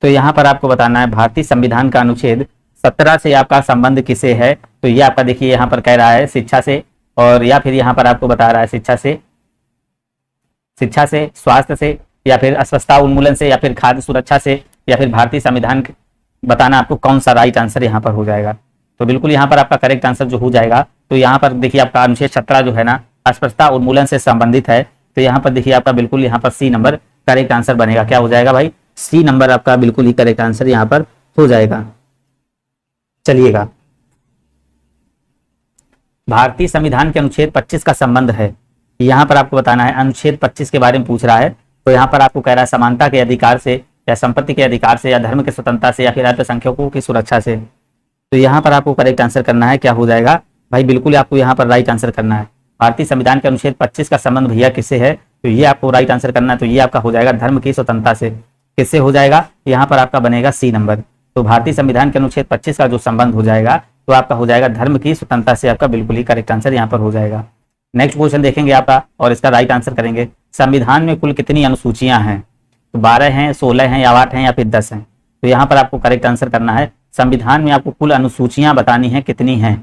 तो यहाँ पर आपको बताना है भारतीय संविधान का अनुच्छेद 17 से आपका संबंध किसे है। तो ये आपका देखिए यहाँ पर कह रहा है शिक्षा से, और या फिर यहाँ पर आपको बता रहा है शिक्षा से, स्वास्थ्य से, या फिर अस्वस्थता उन्मूलन से, या फिर खाद्य सुरक्षा से, या फिर भारतीय संविधान। बताना आपको कौन सा राइट आंसर यहाँ पर हो जाएगा। तो बिल्कुल यहाँ पर आपका करेक्ट आंसर जो हो जाएगा, तो यहाँ पर देखिए आपका अनुच्छेद 17 जो है ना अस्वस्थता उन्मूलन से संबंधित है। तो यहाँ पर देखिए आपका बिल्कुल यहाँ पर सी नंबर करेक्ट आंसर बनेगा। क्या हो जाएगा भाई? सी नंबर आपका बिल्कुल ही करेक्ट आंसर यहाँ पर हो जाएगा। चलिएगा, भारतीय संविधान के अनुच्छेद 25 का संबंध है। यहाँ पर आपको बताना है अनुच्छेद 25 के बारे में पूछ रहा है। तो यहाँ पर आपको कह रहा है समानता के अधिकार से, या संपत्ति के अधिकार से, या धर्म की स्वतंत्रता से, या फिर अल्पसंख्यकों की सुरक्षा से। तो यहाँ पर आपको करेक्ट आंसर करना है। क्या हो जाएगा भाई? बिल्कुल आपको यहाँ पर राइट आंसर करना है। भारतीय संविधान के अनुच्छेद 25 का संबंध भैया किससे है? तो ये आपको राइट आंसर करना है। तो ये आपका हो जाएगा धर्म की स्वतंत्रता से। किससे हो जाएगा? यहाँ पर आपका बनेगा सी नंबर। तो भारतीय संविधान के अनुच्छेद 25 का जो संबंध हो जाएगा तो आपका हो जाएगा धर्म की स्वतंत्रता से। आपका बिल्कुल ही करेक्ट आंसर यहाँ पर हो जाएगा। नेक्स्ट क्वेश्चन देखेंगे आपका और इसका राइट आंसर करेंगे। संविधान में कुल कितनी अनुसूचियां हैं? तो 12 हैं, 16 हैं, या 8 हैं, या फिर 10 हैं। तो यहाँ पर आपको करेक्ट आंसर करना है। संविधान में आपको कुल अनुसूचियां बतानी है कितनी हैं।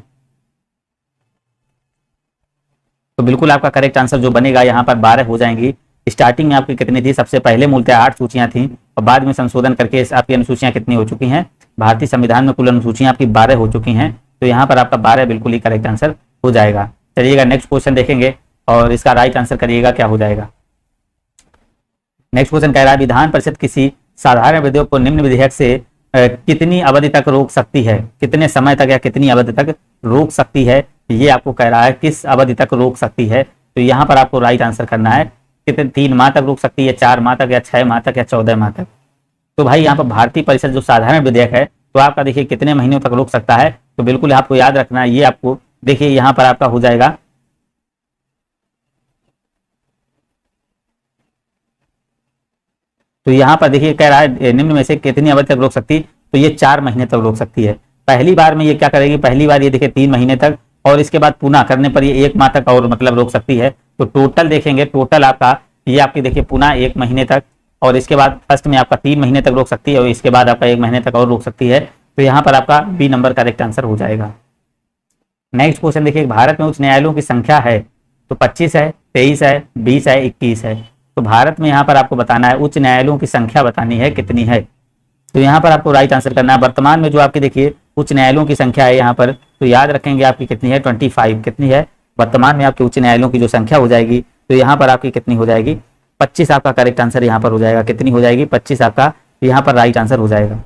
तो बिल्कुल आपका करेक्ट आंसर जो बनेगा यहाँ पर 12 हो जाएंगी। स्टार्टिंग में आपकी कितनी थी? सबसे पहले मूलतः 8 सूचियां थी, और बाद में संशोधन करके आपकी अनुसूचियां कितनी हो चुकी हैं? भारतीय संविधान में कुल अनुसूचियां आपकी 12 हो चुकी हैं। तो यहाँ पर आपका 12 बिल्कुल ही करेक्ट आंसर हो जाएगा। चलिएगा नेक्स्ट क्वेश्चन देखेंगे और इसका राइट आंसर करिएगा क्या हो जाएगा। नेक्स्ट क्वेश्चन कह रहा है विधान परिषद किसी साधारण विधेयक को निम्न विधेयक से कितनी अवधि तक रोक सकती है? कितने समय तक या कितनी अवधि तक रोक सकती है? ये आपको कह रहा है किस अवधि तक रोक सकती है। तो यहाँ पर आपको राइट आंसर करना है। कितने 3 माह तक रोक सकती है, 4 माह तक, या 6 माह तक, या 14 माह तक। तो भाई यहाँ पर भारतीय परिषद जो साधारण विधेयक है तो आपका देखिए कितने महीनों तक रोक सकता है। तो बिल्कुल आपको याद रखना है। ये आपको देखिए यहाँ पर आपका हो जाएगा तो यहाँ पर देखिए कह रहा है निम्न में से कितनी अवधि तक रोक सकती? तो ये 4 महीने तक रोक सकती है। पहली बार में ये क्या करेगी? पहली बार ये देखिए 3 महीने तक, और इसके बाद पुनः करने पर ये 1 माह तक और मतलब रोक सकती है। तो टोटल देखेंगे, टोटल आपका ये आपकी देखिए पुनः 1 महीने तक, और इसके बाद फर्स्ट में आपका 3 महीने तक रोक सकती है, और इसके बाद आपका 1 महीने तक और रोक सकती है। तो यहाँ पर आपका बी नंबर करेक्ट आंसर हो जाएगा। नेक्स्ट क्वेश्चन देखिए, भारत में उच्च न्यायालयों की संख्या है तो 25 है, 23 है, 20 है, 21 है। तो भारत में यहाँ पर आपको बताना है उच्च न्यायालयों की संख्या बतानी है कितनी है। तो यहाँ पर आपको राइट आंसर करना है। वर्तमान में जो आपकी देखिए उच्च न्यायालयों की संख्या है यहाँ पर, तो याद रखेंगे आपकी कितनी है? 25 कितनी है? वर्तमान में आपके उच्च न्यायालयों की जो संख्या हो जाएगी तो यहाँ पर आपकी कितनी हो जाएगी? 25 आपका करेक्ट आंसर यहाँ पर हो जाएगा। कितनी हो जाएगी? 25 आपका यहाँ पर राइट आंसर हो जाएगा।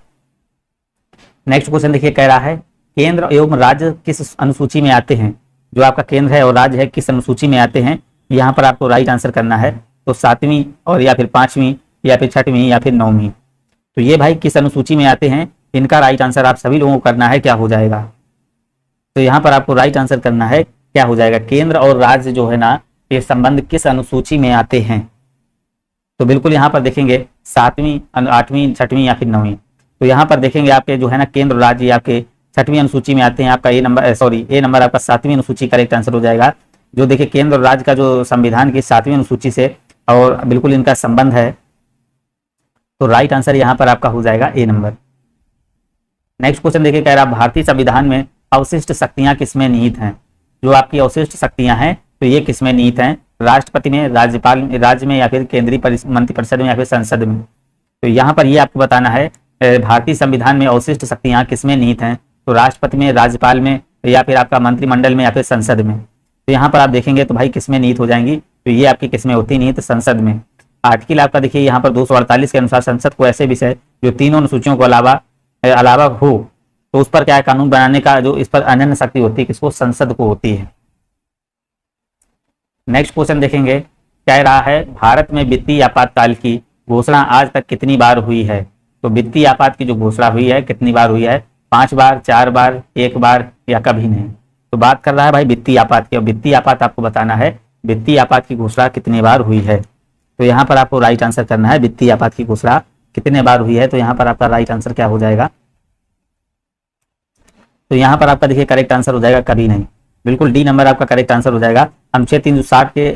नेक्स्ट क्वेश्चन देखिए कह रहा है केंद्र एवं राज्य किस अनुसूची में आते हैं? जो आपका केंद्र है और राज्य है किस अनुसूची में आते हैं? यहाँ पर आपको राइट आंसर करना है। तो 7वीं, और या फिर 5वीं, या फिर 6वीं, या फिर 9वीं। तो ये भाई किस अनुसूची में आते हैं? इनका राइट आंसर आप सभी लोगों को करना है। क्या हो जाएगा? तो यहाँ पर आपको राइट आंसर करना है। क्या हो जाएगा? केंद्र और राज्य जो है ना ये संबंध किस अनुसूची में आते हैं? तो बिल्कुल यहाँ पर देखेंगे 7वीं, 8वीं, 6वीं, या फिर 9वीं। तो यहाँ पर देखेंगे आपके जो है ना केंद्र राज्य आपके 6वीं अनुसूची में आते हैं। आपका ए नंबर आपका 7वीं अनुसूची करेक्ट आंसर हो जाएगा। जो देखिए केंद्र और राज्य का जो संविधान की 7वीं अनुसूची से और बिल्कुल इनका संबंध है। तो राइट आंसर यहाँ पर आपका हो जाएगा ए नंबर। नेक्स्ट क्वेश्चन देखिए कह रहा है भारतीय संविधान में अवशिष्ट शक्तियां किसमें निहित हैं? जो आपकी अवशिष्ट शक्तियां हैं तो ये किसमें निहित हैं? राष्ट्रपति में, राज्यपाल, राज्य में, या फिर केंद्रीय मंत्रिपरिषद में, या फिर संसद में। तो यहाँ पर ये आपको बताना है भारतीय संविधान में अवशिष्ट शक्तियां किसमें निहित हैं? तो राष्ट्रपति में, राज्यपाल में, या फिर आपका मंत्रिमंडल में, या फिर संसद में। तो यहाँ पर आप देखेंगे तो भाई किसमें निहित हो जाएंगी? तो ये आपकी किसमें होती है निहित? संसद में। आर्टिकल आपका देखिए यहाँ पर 248 के अनुसार संसद को ऐसे विषय जो तीनों अनुसूचियों को अलावा हो तो उस पर क्या है कानून बनाने का जो इस पर अनन्य शक्ति होती है किसको? संसद को होती है। नेक्स्ट क्वेश्चन देखेंगे कह रहा है भारत में वित्तीय आपातकाल की घोषणा आज तक कितनी बार हुई है? तो वित्तीय आपात की जो घोषणा हुई है कितनी बार हुई है? 5 बार, 4 बार, 1 बार, या कभी नहीं। तो बात कर रहा है भाई वित्तीय आपात की, और वित्तीय आपात आपको बताना है वित्तीय आपात की घोषणा कितनी बार हुई है। तो यहाँ पर आपको राइट आंसर करना है वित्तीय आपात की घोषणा कितने बार हुई है। तो यहाँ पर आपका राइट आंसर क्या हो जाएगा? तो यहाँ पर आपका देखिए करेक्ट आंसर हो जाएगा कभी नहीं। बिल्कुल डी नंबर आपका करेक्ट आंसर हो जाएगा। अनुच्छेद 360 के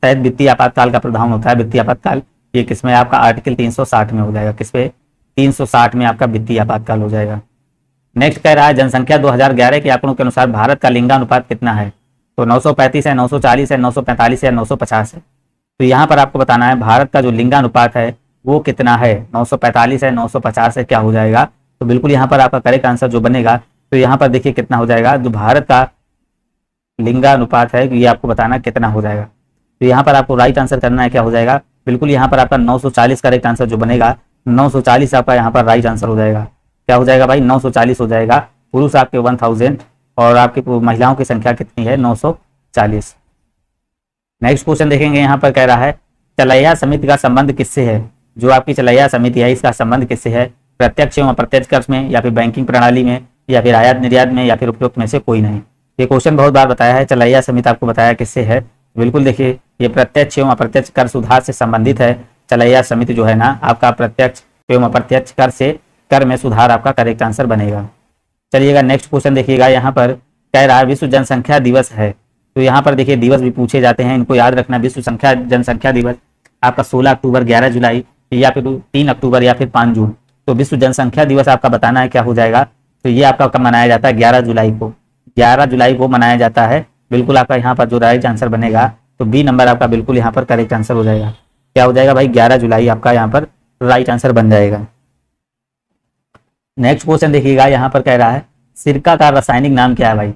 तहत वित्तीय आपातकाल का प्रावधान होता है। वित्तीय आपातकाल ये किसमें? आपका आर्टिकल 360 में हो जाएगा। किस पे? 360 में आपका वित्तीय आपातकाल हो जाएगा। नेक्स्ट कह रहा है जनसंख्या 2011 के आंकड़ों के अनुसार भारत का लिंगानुपात कितना है? तो 935 है, 940 है, 945 है, 950 है। तो यहाँ पर आपको बताना है भारत का जो लिंगानुपात है वो कितना है, 945 है, 950 है, क्या हो जाएगा? तो बिल्कुल यहाँ पर आपका करेक्ट आंसर जो बनेगा, तो यहाँ पर देखिए कितना हो जाएगा, जो भारत का लिंगानुपात है ये आपको बताना कितना हो जाएगा। तो यहाँ पर आपको राइट आंसर करना है, क्या हो जाएगा? बिल्कुल यहाँ पर आपका 940 करेक्ट आंसर जो बनेगा, 940 आपका यहाँ पर राइट आंसर हो जाएगा। क्या हो जाएगा भाई? 940 हो जाएगा। पुरुष आपके 1000 और आपकी महिलाओं की संख्या कितनी है? 940। नेक्स्ट क्वेश्चन देखेंगे, यहाँ पर कह रहा है चलैया समिति का संबंध किससे है? जो आपकी चलैया समिति है इसका संबंध किससे है? प्रत्यक्ष एवं अप्रत्यक्ष कर में, या फिर बैंकिंग प्रणाली में, या फिर आयात निर्यात में, या फिर उपयुक्त में से कोई नहीं। ये क्वेश्चन बहुत बार बताया है। चलैया समिति आपको बताया किससे है? बिल्कुल देखिए ये प्रत्यक्ष एवं अप्रत्यक्ष कर सुधार से संबंधित है। चलैया समिति जो है ना आपका प्रत्यक्ष एवं अप्रत्यक्ष कर से कर में सुधार आपका करेक्ट आंसर बनेगा। चलिएगा नेक्स्ट क्वेश्चन देखिएगा, यहाँ पर कह रहा है विश्व जनसंख्या दिवस है। तो यहाँ पर देखिए दिवस भी पूछे जाते हैं, इनको याद रखना। विश्व जनसंख्या दिवस आपका 16 अक्टूबर, 11 जुलाई, या फिर 3 अक्टूबर, या फिर 5 जून। तो विश्व जनसंख्या दिवस आपका बताना है क्या हो जाएगा? तो ये आपका कब मनाया जाता है? 11 जुलाई को। 11 जुलाई को मनाया जाता है। बिल्कुल आपका यहाँ पर जो राइट आंसर बनेगा, तो बी नंबर आपका बिल्कुल यहाँ पर करेक्ट आंसर हो जाएगा। क्या हो जाएगा भाई? 11 जुलाई आपका यहाँ पर राइट आंसर बन जाएगा। नेक्स्ट क्वेश्चन देखिएगा, यहाँ पर कह रहा है सिरका का रासायनिक नाम क्या है भाई?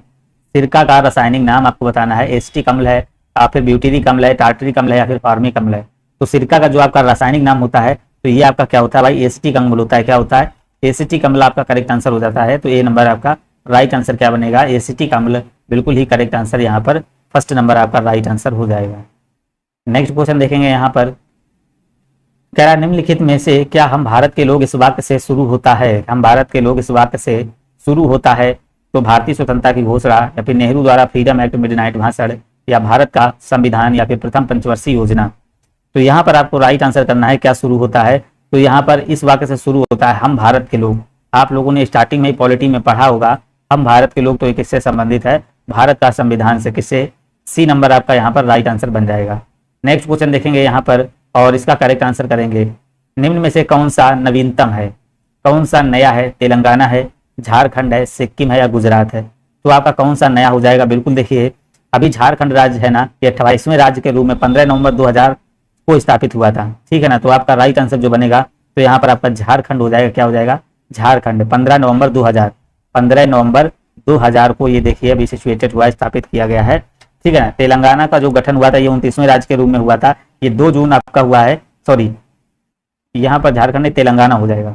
सिरका का रासायनिक नाम आपको बताना है। एसिटिक अम्ल है, या फिर ब्यूटेरिक अम्ल है, टार्टरिक अम्ल है, या फिर फार्मिक अम्ल है। तो सिरका का जो आपका रासायनिक नाम होता है, तो ये आपका क्या होता है भाई? एसिटिक अम्ल होता है। क्या होता है? एसिटिक अम्ल आपका करेक्ट आंसर हो जाता है। तो ए नंबर आपका राइट आंसर क्या बनेगा? एसिटिक अम्ल बिल्कुल ही करेक्ट आंसर, यहाँ पर फर्स्ट नंबर आपका राइट आंसर हो जाएगा। नेक्स्ट क्वेश्चन देखेंगे, यहाँ पर कह रहा निम्नलिखित में से क्या हम भारत के लोग इस वाक्य से शुरू होता है? हम भारत के लोग इस वाक्य से शुरू होता है। तो भारतीय स्वतंत्रता की घोषणा, या फिर नेहरू द्वारा फ्रीडम एक्ट मिडनाइट भाषण, या भारत का संविधान, या फिर प्रथम पंचवर्षीय योजना। तो यहाँ पर आपको राइट आंसर करना है क्या शुरू होता है? तो यहाँ पर इस वाक्य से शुरू होता है हम भारत के लोग। आप लोगों ने स्टार्टिंग में पॉलिटी में पढ़ा होगा हम भारत के लोग, तो ये किससे संबंधित है? भारत का संविधान से। किससे? सी नंबर आपका यहाँ पर राइट आंसर बन जाएगा। नेक्स्ट क्वेश्चन देखेंगे यहाँ पर, और इसका करेक्ट आंसर करेंगे निम्न में से कौन सा नवीनतम है? कौन सा नया है? तेलंगाना है, झारखंड है, सिक्किम है, या गुजरात है? तो आपका कौन सा नया हो जाएगा? बिल्कुल देखिए अभी झारखंड राज्य है ना, ये 28वें राज्य के रूप में 15 नवंबर 2000 को स्थापित हुआ था। ठीक है ना? तो आपका राइट आंसर जो बनेगा, तो यहाँ पर आपका झारखंड हो जाएगा। क्या हो जाएगा? झारखंड। 15 नवंबर 2000 को ये देखिए अभी सिचुएटेड हुआ, स्थापित किया गया है। ठीक है ना? तेलंगाना का जो गठन हुआ था ये 29वें राज्य के रूप में हुआ था, ये 2 जून आपका हुआ है। सॉरी, यहाँ पर झारखंड तेलंगाना हो जाएगा।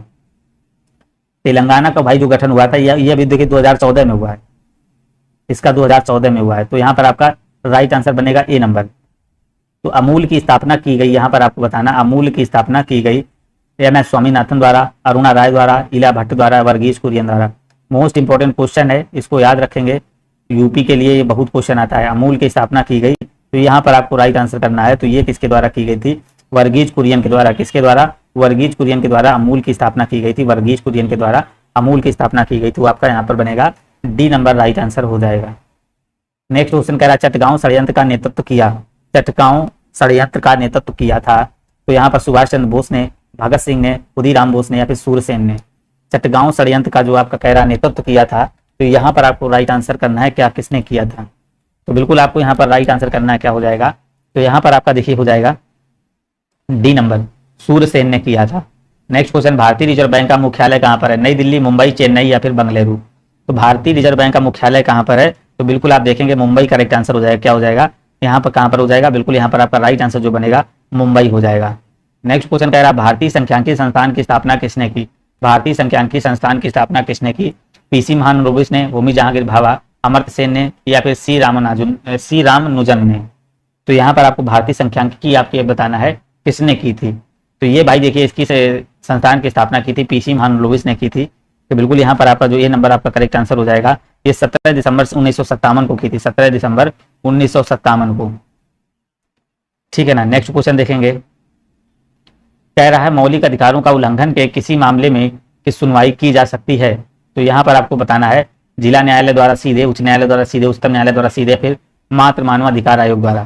तेलंगाना का भाई जो गठन हुआ था ये अभी देखिए 2014 में हुआ है, इसका 2014 में हुआ है। तो यहाँ पर आपका राइट आंसर बनेगा ए नंबर। तो अमूल की स्थापना की गई, यहाँ पर आपको बताना अमूल की स्थापना की गई एम.एस. स्वामीनाथन द्वारा, अरुणा राय द्वारा, इला भट्ट द्वारा, वर्गीज कुरियन द्वारा। मोस्ट इंपॉर्टेंट क्वेश्चन है, इसको याद रखेंगे, यूपी के लिए ये बहुत क्वेश्चन आता है। अमूल की स्थापना की गई, तो यहाँ पर आपको राइट आंसर करना है। तो ये किसके द्वारा की गई थी? वर्गीज कुरियन के द्वारा। किसके द्वारा? वर्गीज कुरियन के द्वारा अमूल की स्थापना की गई थी। वर्गीज कुरियन के द्वारा अमूल की स्थापना की गई थी। वो आपका यहाँ पर बनेगा डी नंबर राइट आंसर हो जाएगा। नेक्स्ट क्वेश्चन कह रहा है चटगांव षड्यंत्र का नेतृत्व किया। चटगांव षड्यंत्र का नेतृत्व किया था, तो यहाँ पर सुभाष चंद्र बोस ने, भगत सिंह ने, खुदीराम बोस ने, या फिर सूरसेन ने। चटगांव षड्यंत्र का जो आपका कह रहा नेतृत्व किया था, तो यहाँ पर आपको राइट आंसर करना है क्या किसने किया था? तो बिल्कुल आपको यहाँ पर राइट आंसर करना है क्या हो जाएगा? तो यहाँ पर आपका देखिए हो जाएगा डी नंबर, सूरसेन ने किया था। नेक्स्ट क्वेश्चन, भारतीय रिजर्व बैंक का मुख्यालय कहाँ पर है? नई दिल्ली, मुंबई, चेन्नई, या फिर बंगलुरु? तो भारतीय रिजर्व बैंक का मुख्यालय कहाँ पर है? तो बिल्कुल आप देखेंगे मुंबई करेक्ट आंसर हो जाएगा। क्या हो जाएगा? यहाँ पर कहाँ पर हो जाएगा? बिल्कुल यहाँ पर आपका राइट आंसर जो बनेगा मुंबई हो जाएगा। नेक्स्ट क्वेश्चन कह रहा है भारतीय संख्यांकी संस्थान की स्थापना किसने की? भारतीय संख्यांकी संस्थान की स्थापना किसने की? पीसी महालनोबिस ने, होमी जहांगीर भाभा, अमर्त्य सेन ने, या फिर सी रामानुजन ने? तो यहाँ पर आपको भारतीय संख्यांकी आपको बताना है किसने की थी। तो ये भाई देखिए इसकी संस्थान की स्थापना की थी पीसी महालनोबिस ने की थी। तो बिल्कुल यहाँ पर आपका जो ये नंबर आपका करेक्ट आंसर हो जाएगा। ये 17 दिसंबर 1957 को की थी, 17 दिसंबर 1957 को। ठीक है ना? नेक्स्ट क्वेश्चन देखेंगे, कह रहा है मौलिक अधिकारों का उल्लंघन के किसी मामले में की सुनवाई की जा सकती है। तो यहाँ पर आपको बताना है जिला न्यायालय द्वारा सीधे, उच्च न्यायालय द्वारा सीधे, उच्चतम न्यायालय द्वारा सीधे, फिर मात्र मानवाधिकार आयोग द्वारा।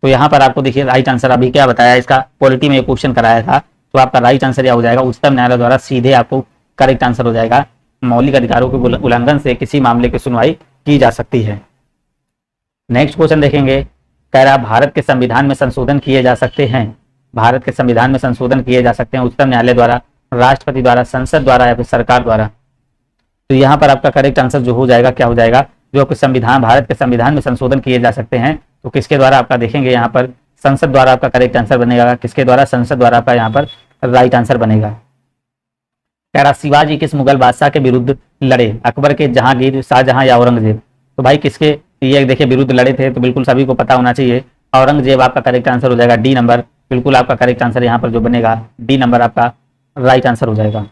तो यहाँ पर आपको देखिए राइट आंसर अभी क्या बताया, इसका पॉलिटी में क्वेश्चन कराया था, तो आपका राइट आंसर यह हो जाएगा उच्चतम न्यायालय द्वारा सीधे आपको करेक्ट आंसर हो जाएगा मौलिक अधिकारों के उल्लंघन से किसी मामले की सुनवाई की जा सकती है। नेक्स्ट क्वेश्चन देखेंगे, कह रहा भारत के संविधान में संशोधन किए जा सकते हैं। भारत के संविधान में संशोधन किए जा सकते हैं उच्चतम न्यायालय द्वारा, राष्ट्रपति द्वारा, संसद द्वारा या फिर सरकार द्वारा। तो यहाँ पर आपका करेक्ट आंसर जो हो जाएगा क्या हो जाएगा, जो आपके संविधान भारत के संविधान में संशोधन किए जा सकते हैं तो किसके द्वारा आपका देखेंगे यहाँ पर संसद द्वारा आपका करेक्ट आंसर बनेगा। किसके द्वारा, संसद द्वारा आपका यहाँ पर राइट आंसर बनेगा। कह रहा शिवाजी किस मुगल बादशाह के विरुद्ध लड़े, अकबर के, जहांगीर, शाहजहां या औरंगजेब। तो भाई किसके ये देखिए विरुद्ध लड़े थे, तो बिल्कुल सभी को पता होना चाहिए औरंगजेब आपका करेक्ट आंसर हो जाएगा डी नंबर। बिल्कुल आपका करेक्ट आंसर यहाँ पर जो बनेगा डी नंबर आपका राइट आंसर हो जाएगा।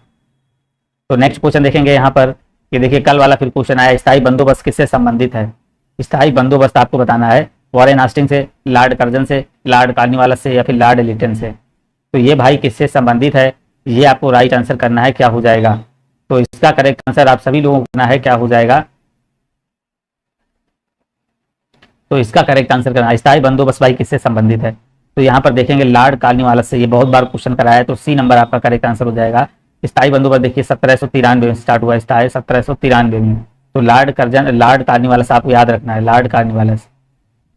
तो नेक्स्ट क्वेश्चन देखेंगे यहाँ पर, ये देखिए कल वाला फिर क्वेश्चन आया, स्थायी बंदोबस्त किससे संबंधित है। स्थायी बंदोबस्त आपको बताना है वॉरेन हास्टिंग से, लॉर्ड कर्जन से, लॉर्ड कार्नवालिस से या फिर लॉर्ड लिटन से। तो ये भाई किससे संबंधित है, ये आपको राइट आंसर करना है, क्या हो जाएगा। तो इसका करेक्ट आंसर आप सभी लोगों को करना है, क्या हो जाएगा। तो इसका करेक्ट आंसर करना है स्थायी बंदोबस्त भाई किससे संबंधित है। तो यहाँ पर देखेंगे लॉर्ड कार्नवालिस से, ये बहुत बार क्वेश्चन कराया है, तो सी नंबर आपका करेक्ट आंसर हो जाएगा। स्थायी बंदोबस्त देखिए 1793 में स्टार्ट हुआ, स्थायी 1793 में। तो लॉर्ड कार्नवालिस आपको याद रखना है, लॉर्ड कार्नवालिस।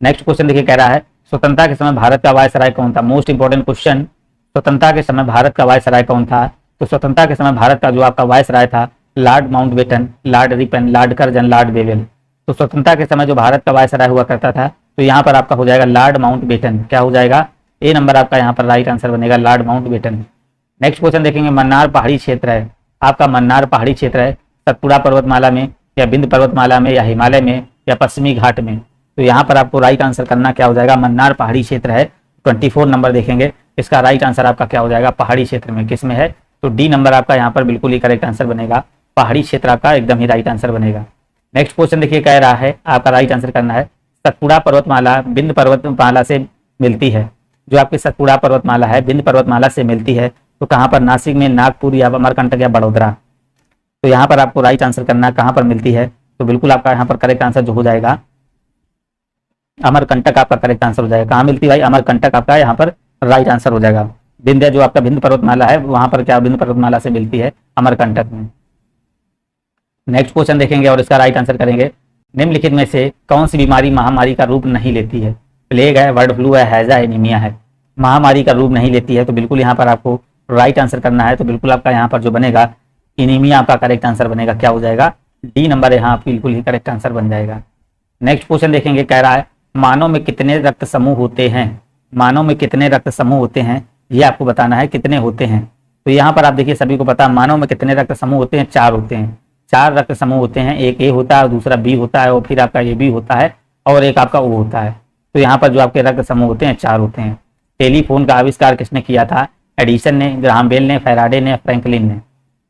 नेक्स्ट क्वेश्चन देखिए कह रहा है स्वतंत्रता के समय भारत का वायसराय कौन था। मोस्ट इंपोर्टेंट क्वेश्चन, स्वतंत्रता के समय भारत का वायसराय कौन था। तो स्वतंत्रता के समय भारत का जो आपका वायसराय था Lord Mountbatten, Lord Ripon, Lord Curzon, Lord Wavell. तो स्वतंत्रता के समय जो भारत का वायसराय हुआ करता था तो यहाँ पर आपका हो जाएगा लॉर्ड माउंटबेटन, क्या हो जाएगा, ए नंबर आपका यहाँ पर राइट आंसर बनेगा लॉर्ड माउंटबेटन। नेक्स्ट क्वेश्चन देखेंगे, मन्नार पहाड़ी क्षेत्र है, आपका मन्नार पहाड़ी क्षेत्र है सतपुड़ा पर्वतमाला में या बिंद पर्वतमाला में या हिमालय में या पश्चिमी घाट में। तो यहाँ पर आपको राइट आंसर करना क्या हो जाएगा, मन्नार पहाड़ी क्षेत्र है। 24 नंबर देखेंगे, इसका राइट आंसर आपका क्या हो जाएगा, पहाड़ी क्षेत्र में, किस में है, तो डी नंबर आपका यहाँ पर बिल्कुल ही करेक्ट आंसर बनेगा, पहाड़ी क्षेत्र आपका एकदम ही राइट आंसर बनेगा। नेक्स्ट क्वेश्चन देखिए कह रहा है आपका राइट आंसर करना है सतपुड़ा पर्वतमाला बिंद पर्वतमाला से मिलती है। जो आपकी सतपुड़ा पर्वतमाला है बिंद पर्वतमाला से मिलती है तो कहाँ पर, नासिक में, नागपुर या अमरकंटक या बड़ोदरा। तो यहाँ पर आपको राइट आंसर करना कहाँ पर मिलती है, तो बिल्कुल आपका यहाँ पर करेक्ट आंसर जो हो जाएगा अमरकंटक आपका करेक्ट आंसर हो जाएगा। कहाँ मिलती है भाई, अमरकंटक आपका यहाँ पर राइट आंसर हो जाएगा। विंध्य जो आपका बिंद पर्वतमाला है वहां पर क्या बिंद पर्वतमाला से मिलती है, अमरकंटक में। नेक्स्ट क्वेश्चन देखेंगे और इसका राइट आंसर करेंगे, निम्नलिखित में से कौन सी बीमारी महामारी का रूप नहीं लेती है। प्लेग है, बर्ड फ्लू है, हैजा है, एनीमिया है। महामारी का रूप नहीं लेती है तो बिल्कुल यहाँ पर आपको राइट आंसर करना है। तो बिल्कुल आपका यहाँ पर जो बनेगा एनीमिया आपका करेक्ट आंसर बनेगा, क्या हो जाएगा, डी नंबर यहाँ बिल्कुल ही करेक्ट आंसर बन जाएगा। नेक्स्ट क्वेश्चन देखेंगे, कह रहा है मानव में कितने रक्त समूह होते हैं। मानव में कितने रक्त समूह होते हैं ये आपको बताना है, कितने होते हैं। तो यहाँ पर आप देखिए सभी को पता है मानव में कितने रक्त समूह होते हैं, 4 होते हैं। 4 रक्त समूह होते हैं, एक ए होता है, दूसरा बी होता है और फिर आपका ए बी होता है और एक आपका ओ होता है। तो यहाँ पर जो आपके रक्त समूह होते हैं 4 होते हैं। टेलीफोन का आविष्कार किसने किया था, एडिसन ने, ग्राहम बेल ने, फैराडे ने, फ्रैंकलिन ने।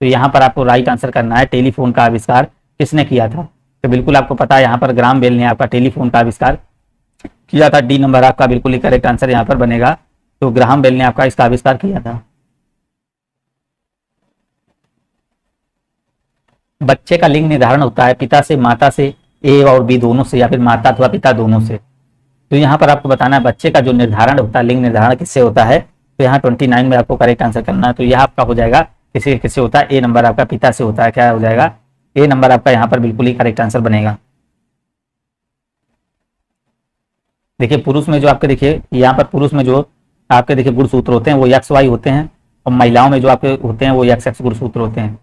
तो यहाँ पर आपको राइट आंसर करना है टेलीफोन का आविष्कार किसने किया था। तो बिल्कुल आपको पता है यहाँ पर ग्राहम बेल ने आपका टेलीफोन का आविष्कार किया था, डी नंबर आपका बिल्कुल ही करेक्ट आंसर यहाँ पर बनेगा। तो ग्राहम बेल ने आपका इसका आविष्कार किया था। बच्चे का लिंग निर्धारण होता है पिता से, माता से, ए और बी दोनों से या फिर माता अथवा पिता दोनों से। तो यहाँ पर आपको बताना है बच्चे का जो निर्धारण होता है, लिंग निर्धारण किससे होता है। तो यहाँ 29 में आपको करेक्ट आंसर करना है। तो यह आपका हो जाएगा किससे होता है, ए नंबर आपका पिता से होता है, क्या हो जाएगा, ए नंबर आपका यहाँ पर बिल्कुल ही करेक्ट आंसर बनेगा। देखिए पुरुष में जो आपके देखिए यहाँ पर पुरुष में जो आपके देखिए गुणसूत्र होते हैं वो XY होते हैं और महिलाओं में जो आपके होते हैं वो XX गुणसूत्र होते हैं।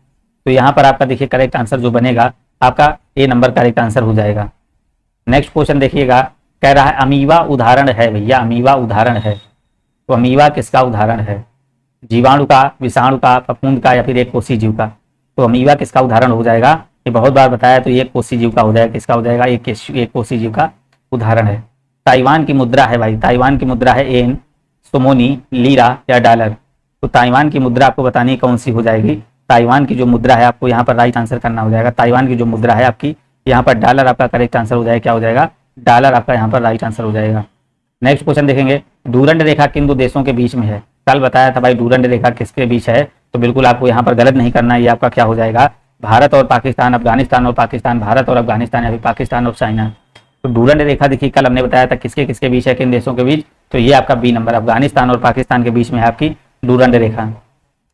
तो यहाँ पर आपका देखिए करेक्ट आंसर जो बनेगा आपका ए नंबर करेक्ट आंसर हो जाएगा। नेक्स्ट क्वेश्चन देखिएगा, कह रहा है अमीबा उदाहरण है भैया, अमीबा उदाहरण है। तो अमीबा किसका उदाहरण है, जीवाणु का, विषाणु का, फफूंद का या फिर एक कोशी जीव का। तो अमीबा किसका उदाहरण हो जाएगा, ये बहुत बार बताया, तो एक कोशी जीव का हो जाएगा। किसका हो जाएगा, एक कोशी जीव का उदाहरण है। ताइवान की मुद्रा है भाई, ताइवान की मुद्रा है एन, सोमोनी, लीरा या डॉलर। तो ताइवान की मुद्रा आपको बतानी कौन सी हो जाएगी। ताइवान की जो मुद्रा है आपको यहाँ पर राइट आंसर करना हो जाएगा। ताइवान की जो मुद्रा है आपकी यहाँ पर डॉलर आपका करेक्ट आंसर हो जाएगा, क्या हो जाएगा, डॉलर आपका यहाँ पर राइट आंसर हो जाएगा। नेक्स्ट क्वेश्चन देखेंगे, डूरंड रेखा किन दो देशों के बीच में है। कल बताया था भाई डूरंड रेखा किसके बीच है, तो बिल्कुल आपको यहाँ पर गलत नहीं करना है। ये आपका क्या हो जाएगा, भारत और पाकिस्तान, अफगानिस्तान और पाकिस्तान, भारत और अफगानिस्तान या फिर पाकिस्तान और चाइना। तो डूरंड रेखा देखिए कल हमने बताया था किसके किसके बीच है, किन देशों के बीच। तो ये आपका बी नंबर, अफगानिस्तान और पाकिस्तान के बीच में है आपकी डूरंड रेखा।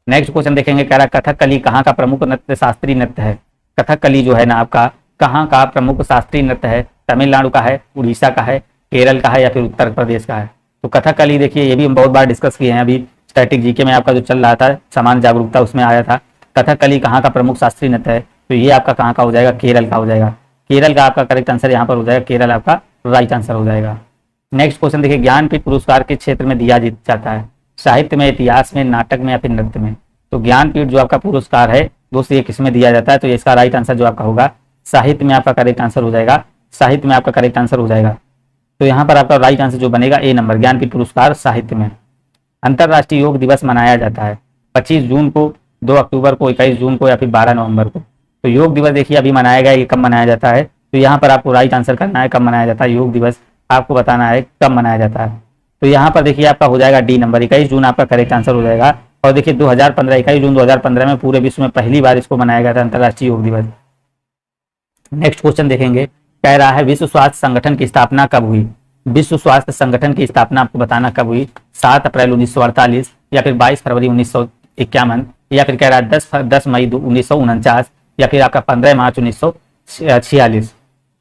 नेक्स्ट क्वेश्चन देखेंगे, कह रहा है कथकली कहाँ का प्रमुख नृत्य शास्त्रीय नृत्य है। कथकली जो है ना आपका कहाँ का प्रमुख शास्त्रीय नृत्य है, तमिलनाडु का है, उड़ीसा का है, केरल का है या फिर उत्तर प्रदेश का है। तो कथकली देखिए ये भी हम बहुत बार डिस्कस किए हैं, अभी स्टैटिक जीके में आपका जो चल रहा था समान जागरूकता उसमें आया था। कथकली कहाँ का प्रमुख शास्त्रीय नृत्य है, तो ये आपका कहाँ का हो जाएगा, केरल का हो जाएगा। केरल का आपका करेक्ट आंसर यहाँ पर हो जाएगा, केरल आपका राइट आंसर हो जाएगा। नेक्स्ट क्वेश्चन देखिए, ज्ञानपीठ पुरस्कार किस क्षेत्र में दिया जाता है, साहित्य में, इतिहास में, नाटक में या फिर नृत्य में। तो ज्ञानपीठ जो आपका पुरस्कार है दोस्तों ये किस में दिया जाता है, तो इसका राइट आंसर जो आपका होगा साहित्य में आपका करेक्ट आंसर हो जाएगा, साहित्य में आपका करेक्ट आंसर हो जाएगा। तो यहाँ पर आपका राइट आंसर जो बनेगा ए नंबर, ज्ञानपीठ पुरस्कार साहित्य में। अंतर्राष्ट्रीय योग दिवस मनाया जाता है 25 जून को, 2 अक्टूबर को, 21 जून को या फिर 12 नवंबर को। तो योग दिवस देखिए अभी मनाया गया, ये कब मनाया जाता है, तो यहाँ पर आपको राइट आंसर करना है कब मनाया जाता है, योग दिवस आपको बताना है कब मनाया जाता है। तो यहाँ पर देखिए आपका हो जाएगा डी नंबर, 21 जून आपका करेक्ट आंसर हो जाएगा। और देखिए 2015 21 जून 2015 में पूरे विश्व में पहली बार इसको मनाया गया था अंतर्राष्ट्रीय योग दिवस। नेक्स्ट क्वेश्चन देखेंगे, कह रहा है विश्व स्वास्थ्य संगठन की स्थापना कब हुई। विश्व स्वास्थ्य संगठन की स्थापना आपको बताना कब हुई, 7 अप्रैल 1948 या फिर 22 फरवरी 1951 या फिर कह रहा है 10 मई 1949 या फिर आपका 15 मार्च 1946।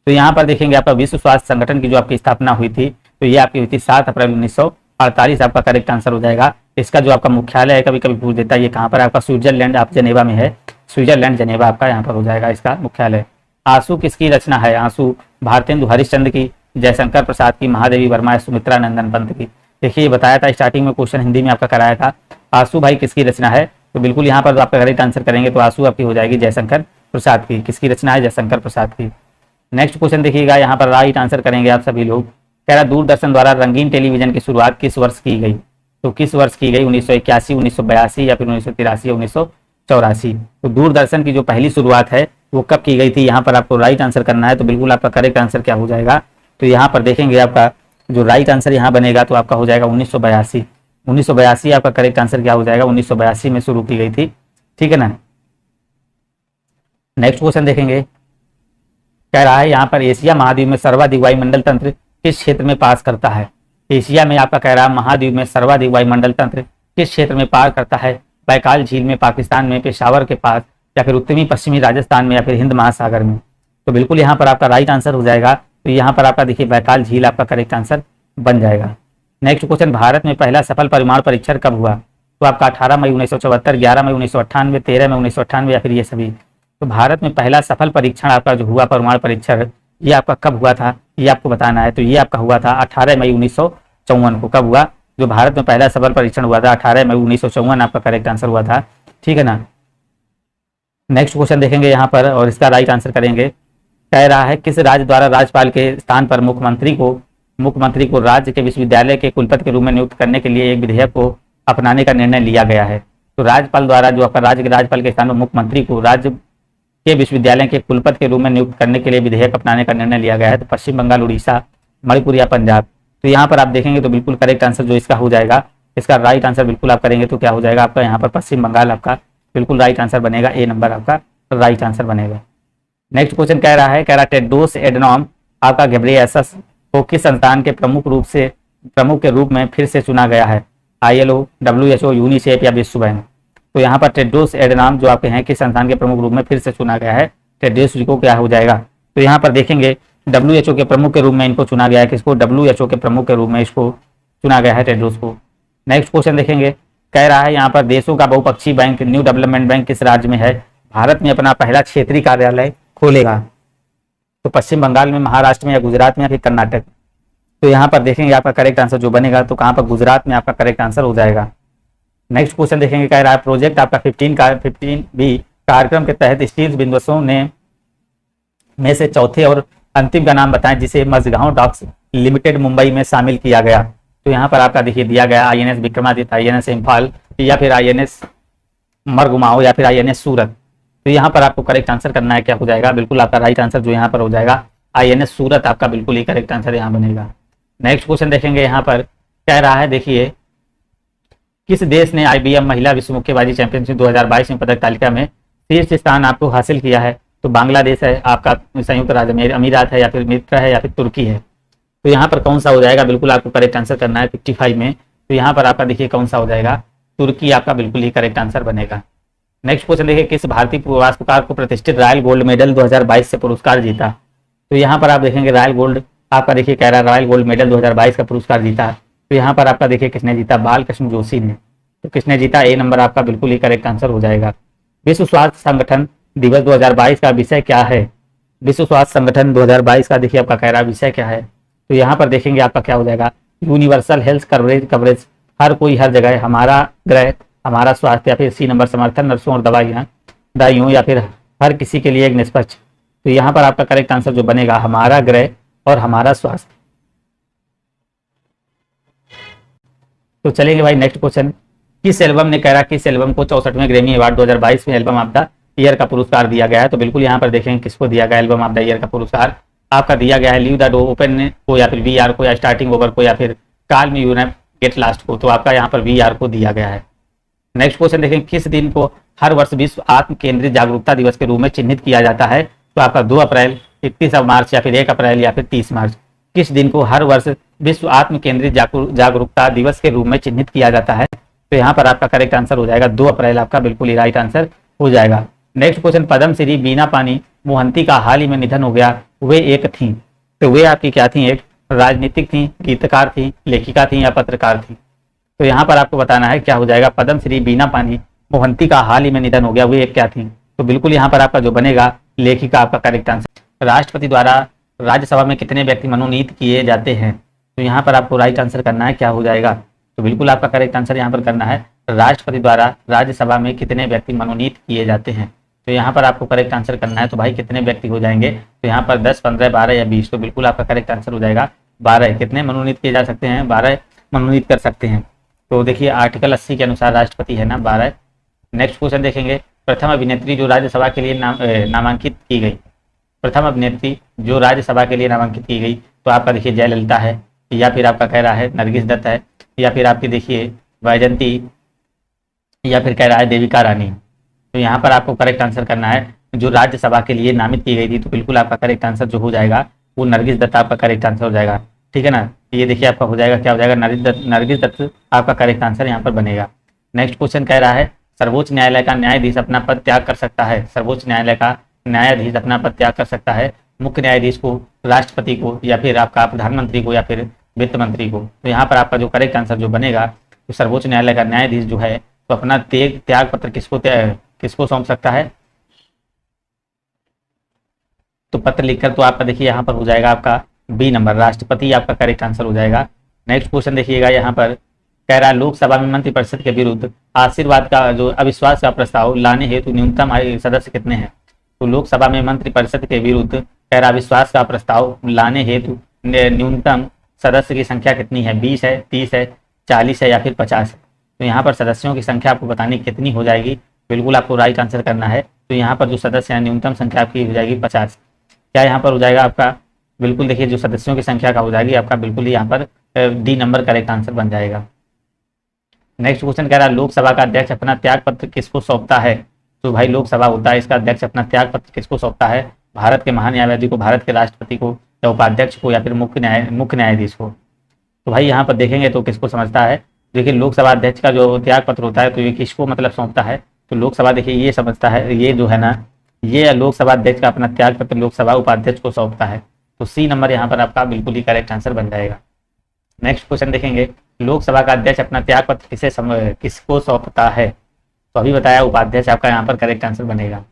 तो यहाँ पर देखेंगे आपका विश्व स्वास्थ्य संगठन की जो आपकी स्थापना हुई थी तो ये आपकी हुई थी 7 अप्रैल 1948 आपका करेक्ट आंसर हो जाएगा। इसका जो आपका मुख्यालय है कभी कभी पूछ देता है ये कहाँ पर आपका, स्विट्जरलैंड आप जनेवा में है, स्विट्जरलैंड जनेवा आपका यहाँ पर हो जाएगा इसका मुख्यालय। आंसू किसकी रचना है, आंसू भारतेंदु हरिश्चंद्र की, जयशंकर प्रसाद की, महादेवी वर्मा या सुमित्रा नंदन पंत की। देखिए ये बताया था स्टार्टिंग में क्वेश्चन हिंदी में आपका कराया था, आंसू भाई किसकी रचना है, तो बिल्कुल यहाँ पर आपका करेक्ट आंसर करेंगे तो आंसू आपकी हो जाएगी जयशंकर प्रसाद की। किसकी रचना है, जयशंकर प्रसाद की। नेक्स्ट क्वेश्चन देखिएगा, यहाँ पर राइट आंसर करेंगे आप सभी लोग। कह रहा दूरदर्शन द्वारा रंगीन टेलीविजन की शुरुआत किस वर्ष की गई, तो किस वर्ष की गई, 1981, 1982 या फिर 1983 या 1984। तो दूरदर्शन की जो पहली शुरुआत है वो कब की गई थी, यहाँ पर आपको राइट आंसर करना है। तो बिल्कुल आपका करेक्ट आंसर क्या हो जाएगा, तो यहाँ पर देखेंगे आपका जो राइट आंसर यहाँ बनेगा तो आपका हो जाएगा 1982। 1982 आपका करेक्ट आंसर क्या हो जाएगा, 1982 में शुरू की गई थी, ठीक है ना। नेक्स्ट क्वेश्चन देखेंगे, कह रहा है यहाँ पर एशिया महाद्वीप में सर्वाधिक वायुमंडल तंत्र किस क्षेत्र में पास करता है। एशिया में आपका कह रहा है महाद्वीप में सर्वाधिक वायुमंडल तंत्र किस क्षेत्र में पार करता है, बैकाल झील में, पाकिस्तान में, पेशावर के पास या फिर उत्तरी पश्चिमी राजस्थान में या फिर हिंद महासागर में। तो बिल्कुल यहाँ पर आपका राइट आंसर हो जाएगा, तो यहाँ पर आपका देखिए बैकाल झील आपका करेक्ट आंसर बन जाएगा। नेक्स्ट क्वेश्चन, भारत में पहला सफल परमाणु परीक्षण कब हुआ, तो आपका 18 मई 1974, 11 मई 1998, 13 मई 1998 या फिर ये सभी। तो भारत में पहला सफल परीक्षण आपका जो हुआ परमाणु परीक्षण ये आपका कब हुआ था, ये आपको बताना है। तो ये आपका हुआ था 18 मई 1954 को। कब हुआ, जो भारत में पहला सफल परीक्षण हुआ था 18 मई 1954 आपका करेक्ट आंसर हुआ था, ठीक है ना। नेक्स्ट क्वेश्चन देखेंगे यहाँ पर और इसका राइट आंसर करेंगे। कह रहा है किस राज्य द्वारा राज्यपाल के स्थान पर मुख्यमंत्री को राज्य के विश्वविद्यालय के कुलपति के रूप में नियुक्त करने के लिए एक विधेयक को अपनाने का निर्णय लिया गया है। तो राज्यपाल द्वारा जो आपका राज्य के राज्यपाल के स्थान पर मुख्यमंत्री को राज्य के विश्वविद्यालय के कुलपति के रूप में नियुक्त करने के लिए विधेयक अपनाने का निर्णय लिया गया है। तो पश्चिम बंगाल, उड़ीसा, मणिपुर या पंजाब। तो यहाँ पर आप देखेंगे तो बिल्कुल करेक्ट आंसर जो इसका हो जाएगा, इसका राइट आंसर बिल्कुल आप करेंगे तो क्या हो जाएगा आपका यहाँ पर पश्चिम बंगाल आपका बिल्कुल राइट आंसर बनेगा, ए नंबर आपका राइट आंसर बनेगा। नेक्स्ट क्वेश्चन कह रहा है टेड्रोस एडनॉम आपका घेब्रेयेसस को किस संस्थान के प्रमुख के रूप में फिर से चुना गया है, ILO, WHO, यूनिसेफ या विश्व बैंक। तो यहाँ पर टेड्रोस एडनॉम जो आपके हैं किस संस्थान के प्रमुख रूप में फिर से चुना गया है, टेड्रोस को क्या हो जाएगा। तो यहाँ पर देखेंगे WHO के प्रमुख के रूप में इनको चुना गया है, किसको, WHO के प्रमुख के रूप में इसको चुना गया है टेड्रोस को। नेक्स्ट क्वेश्चन देखेंगे, कह रहा है यहाँ पर देशों का बहुपक्षीय बैंक न्यू डेवलपमेंट बैंक किस राज्य में है, भारत में अपना पहला क्षेत्रीय कार्यालय खोलेगा। तो पश्चिम बंगाल में, महाराष्ट्र में या गुजरात में या फिर कर्नाटक। तो यहाँ पर देखेंगे आपका करेक्ट आंसर जो बनेगा तो कहाँ पर, गुजरात में आपका करेक्ट आंसर हो जाएगा। नेक्स्ट क्वेश्चन देखेंगे, कह रहा है प्रोजेक्ट आपका 15B कार्यक्रम के तहत स्टील बिंदुओं में से चौथे और अंतिम का नाम बताएं जिसे मझगांव डॉक्स लिमिटेड मुंबई में शामिल किया गया। तो यहाँ पर आपका देखिए दिया गया INS विक्रमादित्य, INS इम्फाल या फिर INS मरगुमाओ या फिर INS सूरत। तो यहाँ पर आपको करेक्ट आंसर करना है, क्या हो जाएगा, बिल्कुल आपका राइट आंसर जो यहाँ पर हो जाएगा INS सूरत आपका बिल्कुल ही करेक्ट आंसर यहाँ बनेगा। नेक्स्ट क्वेश्चन देखेंगे, यहाँ पर कह रहा है देखिए किस देश ने IBM महिला विश्व मुक्केबाजी चैंपियनशिप 2022 में पदक तालिका में शीर्ष स्थान आपको हासिल किया है। तो बांग्लादेश है, आपका संयुक्त राज्य अमीरात है या फिर मिस्र है या फिर तुर्की है। तो यहाँ पर कौन सा हो जाएगा, बिल्कुल आपको करेक्ट आंसर करना है 55 में। तो यहाँ पर आपका देखिए कौन सा हो जाएगा, तुर्की आपका बिल्कुल ही करेक्ट आंसर बनेगा। नेक्स्ट क्वेश्चन देखिए, किस भारतीय वास्तुकार को प्रतिष्ठित रॉयल गोल्ड मेडल 2022 से पुरस्कार जीता? तो यहाँ पर आप देखेंगे रॉयल गोल्ड आपका देखिए कह रहा है रॉयल गोल्ड मेडल 2022 का पुरस्कार जीता। तो यहाँ पर आपका देखिए किसने जीता? बालकृष्ण जोशी ने। तो किसने जीता? ए नंबर आपका बिल्कुल ही करेक्ट आंसर हो जाएगा। विश्व स्वास्थ्य संगठन दिवस 2022 का विषय क्या है? विश्व स्वास्थ्य संगठन 2022 का देखिए आपका कह रहा विषय क्या है? तो यहाँ पर देखेंगे आपका क्या हो जाएगा? यूनिवर्सल हेल्थ कवरेज, हर कोई हर जगह, हमारा ग्रह हमारा स्वास्थ्य, या फिर सी नंबर समर्थन नर्सों और दवाइयों, या फिर हर किसी के लिए एक निष्पक्ष। तो यहाँ पर आपका करेक्ट आंसर जो बनेगा हमारा ग्रह और हमारा स्वास्थ्य। तो चलेंगे भाई नेक्स्ट क्वेश्चन, किस एल्बम ने कह रहा किस एल्बम को 64वें ग्रैमी अवार्ड 2022 में एल्बम ऑफ द ईयर का पुरस्कार दिया गया है? तो बिल्कुल यहाँ पर देखेंगे किसको दिया गया एल्बम ऑफ द ईयर का पुरस्कार आपका दिया गया है लीव द डोर ओपन को, या फिर वी आर को, या स्टार्टिंग ओवर को, या फिर काल मी यूनाइट गेट लास्ट को। तो आपका यहाँ पर वी आर को दिया गया है। नेक्स्ट क्वेश्चन देखें, किस दिन को हर वर्ष विश्व आत्म केंद्रित जागरूकता दिवस के रूप में चिन्हित किया जाता है? तो आपका 2 अप्रैल, 31 मार्च, या फिर 1 अप्रैल, या फिर 30 मार्च। किस दिन को हर वर्ष विश्व आत्म केंद्रित जागरूकता दिवस के रूप में चिन्हित किया जाता है? तो यहाँ पर आपका करेक्ट आंसर हो जाएगा 2 अप्रैल, आपका बिल्कुल ही राइट आंसर हो जाएगा। नेक्स्ट क्वेश्चन, पद्म श्री बीना पानी मोहंती का हाल ही में निधन हो गया, वे एक थी। तो वे आपकी क्या थी? एक राजनीतिक थी, गीतकार थी, लेखिका थी, या पत्रकार थी? तो यहाँ पर आपको बताना है क्या हो जाएगा? पद्म श्री बीना पानी मोहंती का हाल ही में निधन हो गया, वे एक क्या थी? तो बिल्कुल यहाँ पर आपका जो बनेगा लेखिका आपका करेक्ट आंसर। राष्ट्रपति द्वारा राज्यसभा में कितने व्यक्ति मनोनीत किए जाते हैं? तो यहाँ पर आपको राइट आंसर करना है क्या हो जाएगा? तो बिल्कुल आपका करेक्ट आंसर यहाँ पर करना है राष्ट्रपति द्वारा राज्यसभा में कितने व्यक्ति मनोनीत किए जाते हैं। तो यहाँ पर आपको करेक्ट आंसर करना है। तो भाई कितने व्यक्ति हो जाएंगे? तो यहाँ पर 10, 15, 12 या 20। तो बिल्कुल आपका करेक्ट आंसर हो जाएगा 12। कितने मनोनीत किए जा सकते हैं? 12 मनोनीत कर सकते हैं। तो देखिए आर्टिकल 80 के अनुसार राष्ट्रपति है ना 12। नेक्स्ट क्वेश्चन देखेंगे, प्रथम अभिनेत्री जो राज्यसभा के लिए नामांकित की गई, प्रथम अभिनेत्री जो राज्यसभा के लिए नामांकित की गई, तो आपका देखिए जयललिता है, या फिर आपका कह रहा है नरगिस दत्त है, या फिर आपकी देखिए वैजंती, या फिर कह रहा है देविका रानी। तो यहाँ पर आपको करेक्ट आंसर करना है जो राज्यसभा के लिए नामित की गई थी। तो बिल्कुल आपका करेक्ट आंसर जो हो जाएगा वो नरगिस दत्त आपका करेक्ट आंसर हो जाएगा। ठीक है ना? ये देखिए आपका हो जाएगा क्या हो जाएगा? नरगिस दत्त आपका करेक्ट आंसर यहाँ पर बनेगा। नेक्स्ट क्वेश्चन कह रहा है, सर्वोच्च न्यायालय का न्यायाधीश अपना पद त्याग कर सकता है? सर्वोच्च न्यायालय का न्यायाधीश अपना पद त्याग कर सकता है मुख्य न्यायाधीश को, राष्ट्रपति को, या फिर आपका प्रधानमंत्री को, या फिर वित्त मंत्री को? तो यहाँ पर आपका जो करेक्ट आंसर जो बनेगा, तो सर्वोच्च न्यायालय का न्यायाधीश जो है तो अपना त्याग पत्र किसको सौंप सकता है? तो पत्र लिखकर, तो आपका देखिए यहाँ पर हो जाएगा आपका बी नंबर, राष्ट्रपति आपका करेक्ट आंसर हो जाएगा। नेक्स्ट क्वेश्चन देखिएगा, यहाँ पर कह रहा है लोकसभा में मंत्रिपरिषद के विरुद्ध आशीर्वाद का जो अविश्वास का प्रस्ताव लाने हेतु न्यूनतम सदस्य कितने हैं? तो लोकसभा में मंत्रिपरिषद के विरुद्ध कह रहा अविश्वास का प्रस्ताव लाने हेतु न्यूनतम सदस्य की संख्या कितनी है? 20 है, 30 है, 40 है, या फिर 50 है? तो यहाँ पर सदस्यों की संख्या आपको बतानी कितनी हो जाएगी? बिल्कुल आपको राइट आंसर करना है। तो यहाँ पर जो सदस्य है न्यूनतम संख्या आपकी हो जाएगी 50। क्या यहाँ पर हो जाएगा आपका? बिल्कुल देखिए जो सदस्यों की संख्या का हो जाएगी आपका बिल्कुल यहाँ पर डी नंबर करेक्ट आंसर बन जाएगा। नेक्स्ट क्वेश्चन कह रहा है लोकसभा का अध्यक्ष अपना त्याग पत्र किसको सौंपता है? तो भाई लोकसभा होता है, इसका अध्यक्ष अपना त्याग पत्र किसको सौंपता है? भारत के महान न्यायवादी को, भारत के राष्ट्रपति को, या उपाध्यक्ष को, या फिर मुख्य न्यायाधीश को? तो भाई यहाँ पर देखेंगे तो किसको समझता है? देखिए लोकसभा अध्यक्ष का जो त्याग पत्र होता है तो ये किसको मतलब सौंपता है? तो लोकसभा देखिए ये समझता है, ये जो है ना, ये लोकसभा अध्यक्ष का अपना त्याग पत्र लोकसभा उपाध्यक्ष को सौंपता है। तो सी नंबर यहाँ पर आपका बिल्कुल ही करेक्ट आंसर बन जाएगा। नेक्स्ट क्वेश्चन देखेंगे, लोकसभा का अध्यक्ष अपना त्याग पत्र किसको सौंपता है? तो अभी बताया उपाध्यक्ष आपका यहाँ पर करेक्ट आंसर बनेगा।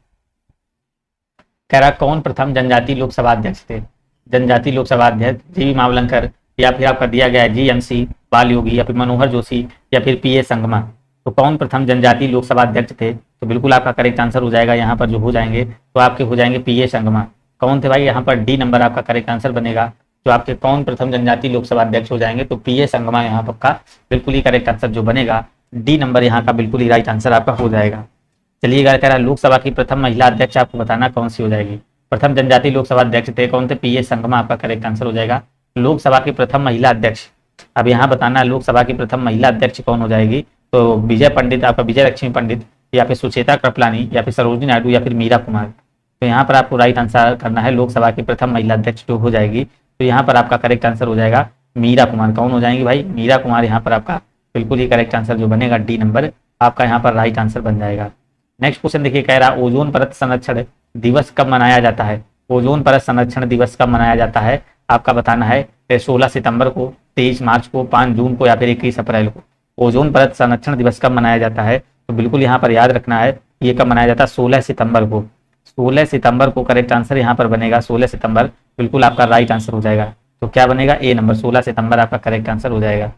कह रहा कौन प्रथम जनजातीय लोकसभा अध्यक्ष थे? जनजातीय लोकसभा अध्यक्ष जीवी मावलंकर, या फिर आपका दिया गया है जीएमसी बाल योगी, या फिर मनोहर जोशी, या फिर पीए संगमा? तो कौन प्रथम जनजातीय लोकसभा अध्यक्ष थे? तो बिल्कुल आपका करेक्ट आंसर हो जाएगा यहाँ पर जो हो जाएंगे तो आपके हो जाएंगे पीए संगमा। कौन थे भाई? यहाँ पर डी नंबर आपका करेक्ट आंसर बनेगा। जो आपके कौन प्रथम जनजातीय लोकसभा अध्यक्ष हो जाएंगे तो पीए संगमा यहाँ पर का बिल्कुल ही करेक्ट आंसर जो बनेगा डी नंबर यहाँ का बिल्कुल ही राइट आंसर आपका हो जाएगा। चलिए कह रहा है लोकसभा की प्रथम महिला अध्यक्ष आपको बताना कौन सी हो जाएगी? प्रथम जनजातीय लोकसभा अध्यक्ष थे कौन थे? पीए संगमा आपका करेक्ट आंसर हो जाएगा। लोकसभा की प्रथम महिला अध्यक्ष, अब यहाँ बताना है लोकसभा की प्रथम महिला अध्यक्ष कौन हो जाएगी? तो विजय पंडित, आपका विजय लक्ष्मी पंडित, या फिर सुचेता कृपलानी, या फिर सरोजिनी नायडू, या फिर मीरा कुमार? तो यहाँ पर आपको राइट आंसर करना है लोकसभा की प्रथम महिला अध्यक्ष जो हो जाएगी तो यहाँ पर आपका करेक्ट आंसर हो जाएगा मीरा कुमार। कौन हो जाएंगी भाई? मीरा कुमार यहाँ पर आपका बिल्कुल ही करेक्ट आंसर जो बनेगा डी नंबर आपका यहाँ पर राइट आंसर बन जाएगा। नेक्स्ट क्वेश्चन देखिए, कह रहा ओजोन परत संरक्षण दिवस कब मनाया जाता है। ओजोन परत संरक्षण दिवस कब मनाया जाता है, आपका बताना है। 16 सितंबर को, 23 मार्च को, 5 जून को या फिर 21 अप्रैल को। ओजोन परत संरक्षण दिवस कब मनाया जाता है, तो बिल्कुल यहाँ पर याद रखना है, ये कब मनाया जाता है, 16 सितंबर को। 16 सितंबर को करेक्ट आंसर यहाँ पर बनेगा, 16 सितंबर बिल्कुल आपका राइट आंसर हो जाएगा। तो क्या बनेगा, ए नंबर, 16 सितंबर आपका करेक्ट आंसर हो जाएगा।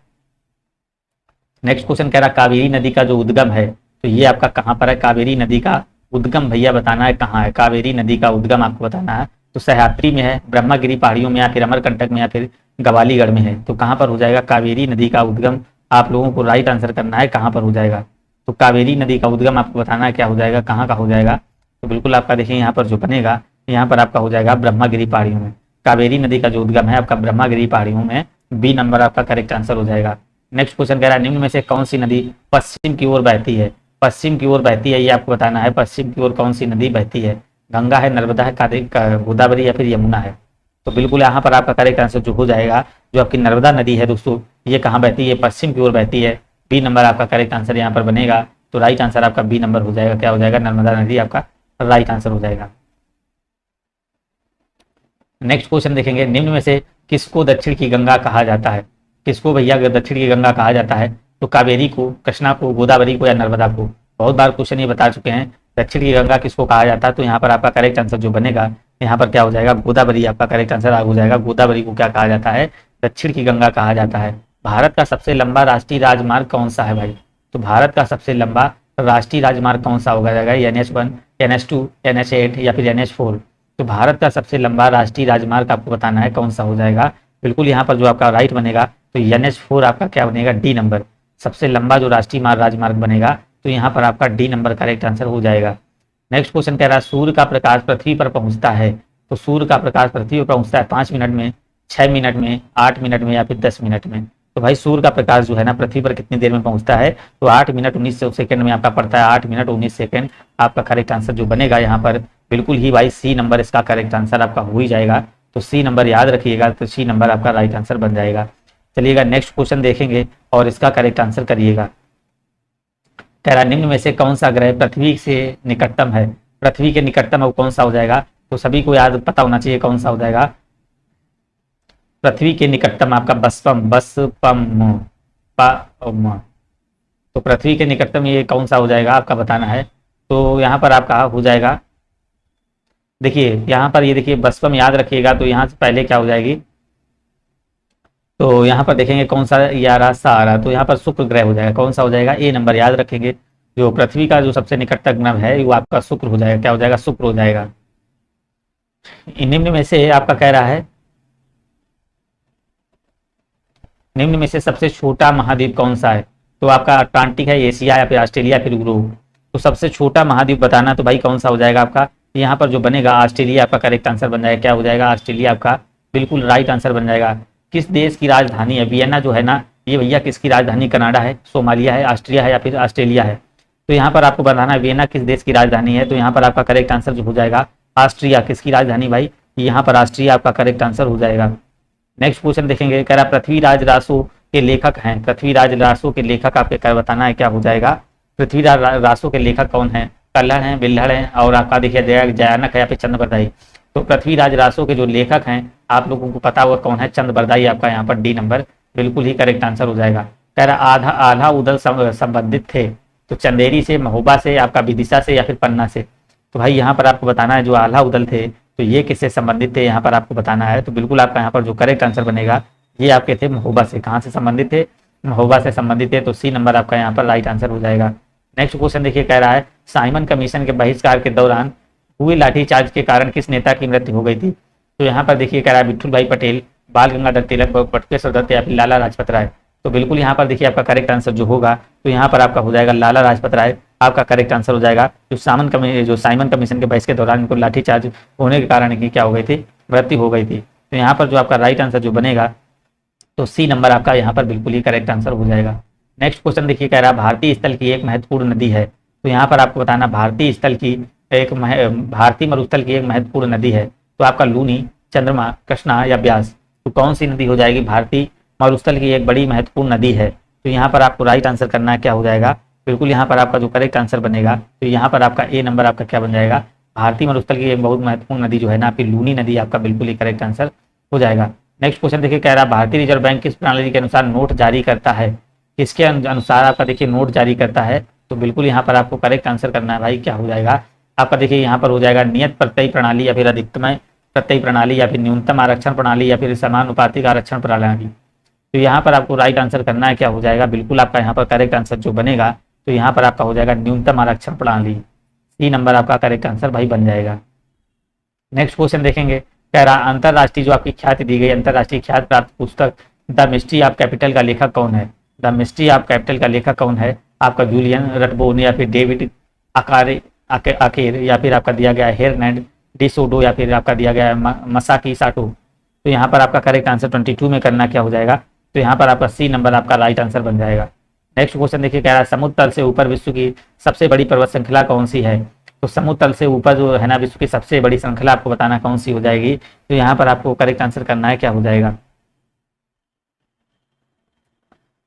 नेक्स्ट क्वेश्चन कह रहा कावेरी नदी का जो उद्गम है, तो ये आपका कहाँ पर है, कावेरी नदी का उद्गम भैया बताना है कहाँ है। कावेरी नदी का उद्गम आपको बताना है, तो सह्याद्री में है, ब्रह्मगिरी पहाड़ियों में, या फिर अमरकंटक में, या फिर गवालीगढ़ में है। तो कहाँ पर हो जाएगा कावेरी नदी का उद्गम, आप लोगों को राइट आंसर करना है कहाँ पर हो जाएगा। तो कावेरी नदी का उद्गम आपको बताना है क्या हो जाएगा, कहाँ का हो जाएगा। तो बिल्कुल आपका देखिए यहाँ पर जो बनेगा, यहाँ पर आपका हो जाएगा ब्रह्मगिरी पहाड़ियों में। कावेरी नदी का जो उद्गम है आपका ब्रह्मगिरी पहाड़ियों में, बी नंबर आपका करेक्ट आंसर हो जाएगा। नेक्स्ट क्वेश्चन कह रहा है निम्न में से कौन सी नदी पश्चिम की ओर बहती है। पश्चिम की ओर बहती है, ये आपको बताना है, पश्चिम की ओर कौन सी नदी बहती है। गंगा है, नर्मदा है, गोदावरी या फिर यमुना है। तो बिल्कुल यहाँ पर आपका करेक्ट आंसर जो हो जाएगा, जो आपकी नर्मदा नदी है दोस्तों, ये कहाँ बहती है, पश्चिम की ओर बहती है। बी नंबर आपका करेक्ट आंसर यहाँ पर बनेगा। तो राइट आंसर आपका बी नंबर हो जाएगा, क्या हो जाएगा, नर्मदा नदी आपका राइट आंसर हो जाएगा। नेक्स्ट क्वेश्चन देखेंगे, निम्न में से किसको दक्षिण की गंगा कहा जाता है। किसको भैया दक्षिण की गंगा कहा जाता है, तो कावेरी को, कृष्णा को, गोदावरी को या नर्मदा को। बहुत बार क्वेश्चन ये बता चुके हैं, दक्षिण की गंगा किसको कहा जाता है। तो यहाँ पर आपका करेक्ट आंसर जो बनेगा, यहाँ पर क्या हो जाएगा, गोदावरी आपका करेक्ट आंसर हो जाएगा। गोदावरी को क्या कहा जाता है, दक्षिण की गंगा कहा जाता है। भारत का सबसे लंबा राष्ट्रीय राजमार्ग कौन सा है भाई, तो भारत का सबसे लंबा राष्ट्रीय राजमार्ग कौन सा होगा जाएगा, NH1, NH2, NH8 या फिर NH4। तो भारत का सबसे लंबा राष्ट्रीय राजमार्ग आपको बताना है कौन सा हो जाएगा। बिल्कुल यहाँ पर जो आपका राइट बनेगा, तो NH4 आपका क्या बनेगा, डी नंबर, सबसे लंबा जो राष्ट्रीय राजमार्ग बनेगा। तो यहाँ पर आपका डी नंबर करेक्ट आंसर हो जाएगा। नेक्स्ट क्वेश्चन कह रहा है सूर्य का प्रकाश पृथ्वी पर पहुंचता है। तो सूर्य का प्रकाश पृथ्वी पर पहुंचता है 5 मिनट में, 6 मिनट में, 8 मिनट में या फिर 10 मिनट में। तो भाई सूर्य का प्रकाश जो है ना पृथ्वी पर कितनी देर में पहुंचता है, तो 8 मिनट 19 सेकंड में आपका पड़ता है। 8 मिनट 19 सेकंड आपका करेक्ट आंसर जो बनेगा यहाँ पर, बिल्कुल ही भाई सी नंबर इसका करेक्ट आंसर आपका हो ही जाएगा। तो सी नंबर याद रखिएगा, तो सी नंबर आपका राइट आंसर बन जाएगा। चलिएगा नेक्स्ट क्वेश्चन देखेंगे और इसका करेक्ट आंसर करिएगा। कह रहा निम्न में से कौन सा ग्रह पृथ्वी से निकटतम है। पृथ्वी के निकटतम है वो कौन सा हो जाएगा, तो सभी को याद पता होना चाहिए कौन सा हो जाएगा। पृथ्वी के निकटतम आपका बसपम तो पृथ्वी के निकटतम ये कौन सा हो जाएगा आपका बताना है। तो यहाँ पर आपका हो जाएगा, देखिए यहाँ पर ये देखिए बसपम याद रखिएगा। तो यहाँ से पहले क्या हो जाएगी, तो यहाँ पर देखेंगे कौन सा यारा सारा, तो यहाँ पर शुक्र ग्रह हो जाएगा। कौन सा हो जाएगा, ए नंबर याद रखेंगे। जो पृथ्वी का जो सबसे निकटतम ग्रह है वो आपका शुक्र हो जाएगा। क्या हो जाएगा, शुक्र हो जाएगा। निम्न में से आपका कह रहा है, निम्न में से सबसे छोटा महाद्वीप कौन सा है। तो आपका अटलांटिक है, एशिया या फिर ऑस्ट्रेलिया फिर यूरोप। तो सबसे छोटा महाद्वीप बताना, तो भाई कौन सा हो जाएगा आपका, यहाँ पर जो बनेगा ऑस्ट्रेलिया आपका करेक्ट आंसर बन जाएगा। क्या हो जाएगा, ऑस्ट्रेलिया आपका बिल्कुल राइट आंसर बन जाएगा। किस देश की राजधानी है, वियना जो है ना, ये भैया किसकी राजधानी, कनाडा है, सोमालिया है, ऑस्ट्रिया है या फिर ऑस्ट्रेलिया है। तो यहाँ पर आपको बताना है वियना किस देश की राजधानी है। तो यहाँ पर आपका करेक्ट आंसर जो हो जाएगा ऑस्ट्रिया। किसकी राजधानी भाई, यहाँ पर ऑस्ट्रिया आपका करेक्ट आंसर हो जाएगा। नेक्स्ट क्वेश्चन देखेंगे, कह रहा पृथ्वीराज रासो के लेखक हैं। पृथ्वीराज रासो के लेखक आपके क्या बताना है, क्या हो जाएगा। पृथ्वीराज रासो के लेखक कौन है, कल्हड़ हैं, बिल्हड़ हैं और आपका देखिए जयानक है या फिर चंद्रबरदाई। तो पृथ्वीराज रासो के जो लेखक हैं आप लोगों को पता हुआ कौन है, चंद्रबरदाई आपका यहाँ पर डी नंबर बिल्कुल ही करेक्ट आंसर हो जाएगा। कह रहा आधा उदल संबंधित थे। तो चंदेरी से, महोबा से, आपका विदिशा से या फिर पन्ना से। तो भाई यहाँ पर आपको बताना है जो आल्हा उदल थे तो ये किससे संबंधित थे, यहाँ पर आपको बताना है। तो बिल्कुल आपका यहाँ पर जो करेक्ट आंसर बनेगा ये आपके थे महोबा से। कहाँ से संबंधित थे, महोबा से संबंधित थे। तो सी नंबर आपका यहाँ पर राइट आंसर हो जाएगा। नेक्स्ट क्वेश्चन देखिए, कह रहा है साइमन कमीशन के बहिष्कार के दौरान हुए लाठीचार्ज के कारण किस नेता की मृत्यु हो गई थी। तो यहाँ पर देखिए कह रहा है विठुल भाई पटेल, बाल गंगाधर तिलक, बटुकेश्वर दत्त या फिर लाला लाजपत राय। तो बिल्कुल यहाँ पर देखिए आपका करेक्ट आंसर जो होगा तो यहाँ पर आपका हो जाएगा लाला लाजपत राय आपका करेक्ट आंसर हो जाएगा। जो साइमन कमीशन के बहस के दौरान इनको लाठीचार्ज होने के कारण की क्या हो गई थी, मृत्यु हो गई थी। तो यहाँ पर जो आपका राइट आंसर जो बनेगा तो सी नंबर आपका यहाँ पर बिल्कुल ही करेक्ट आंसर हो जाएगा। नेक्स्ट क्वेश्चन देखिए, कह रहा है भारतीय स्थल की एक महत्वपूर्ण नदी है। तो यहाँ पर आपको बताना भारतीय मरुस्थल की एक महत्वपूर्ण नदी है। तो आपका लूनी, चंद्रमा, कृष्णा या ब्यास। तो कौन सी नदी हो जाएगी, भारतीय मरुस्थल की एक बड़ी महत्वपूर्ण नदी है। तो यहाँ पर आपको राइट आंसर करना है, क्या हो जाएगा, बिल्कुल यहाँ पर आपका जो करेक्ट आंसर बनेगा, तो यहाँ पर आपका ए नंबर आपका क्या बन जाएगा, भारतीय मरुस्थल की एक बहुत महत्वपूर्ण नदी जो है ना आपकी लूनी नदी, आपका बिल्कुल ही करेक्ट आंसर हो जाएगा। नेक्स्ट क्वेश्चन देखिए, कह रहा है भारतीय रिजर्व बैंक किस प्रणाली के अनुसार नोट जारी करता है, किसके अनुसार आपका देखिए नोट जारी करता है, तो बिल्कुल यहाँ पर आपको करेक्ट आंसर करना है भाई, क्या हो जाएगा आपका देखिए यहाँ पर हो जाएगा नियत प्रत्यय प्रणाली या फिर अधिकतम प्रत्यय प्रणाली या फिर न्यूनतम आरक्षण प्रणाली या फिर समानुपातिक आरक्षण प्रणाली। तो यहाँ पर आपको राइट आंसर करना है, क्या हो जाएगा, बिल्कुल आपका यहाँ पर करेक्ट आंसर जो बनेगा तो यहाँ पर आपका हो जाएगा न्यूनतम आरक्षण प्रणाली, सी नंबर आपका करेक्ट आंसर भाई बन जाएगा। नेक्स्ट क्वेश्चन देखेंगे, कह रहा अंतरराष्ट्रीय जो आपकी ख्याति दी गई, अंतरराष्ट्रीय ख्याति प्राप्त पुस्तक द मिस्ट्री ऑफ कैपिटल का लेखक कौन है, द मिस्ट्री ऑफ कैपिटल का लेखक कौन है, आपका जूलियन रटबोन या फिर डेविड अकेर या फिर आपका दिया गया है हेरनैंड डिसोडो या फिर आपका दिया गया है मसाकी साटो। तो यहाँ पर आपका करेक्ट आंसर 22 में करना क्या हो जाएगा, तो यहाँ पर आपका सी नंबर आपका राइट आंसर बन जाएगा। नेक्स्ट क्वेश्चन देखिए, कह रहा है समुद्र तल से ऊपर विश्व की सबसे बड़ी पर्वत श्रृंखला कौन सी है, तो समुद्र तल से ऊपर जो है ना विश्व की सबसे बड़ी श्रृंखला आपको बताना कौन सी हो जाएगी, तो यहाँ पर आपको करेक्ट आंसर करना है, क्या हो जाएगा,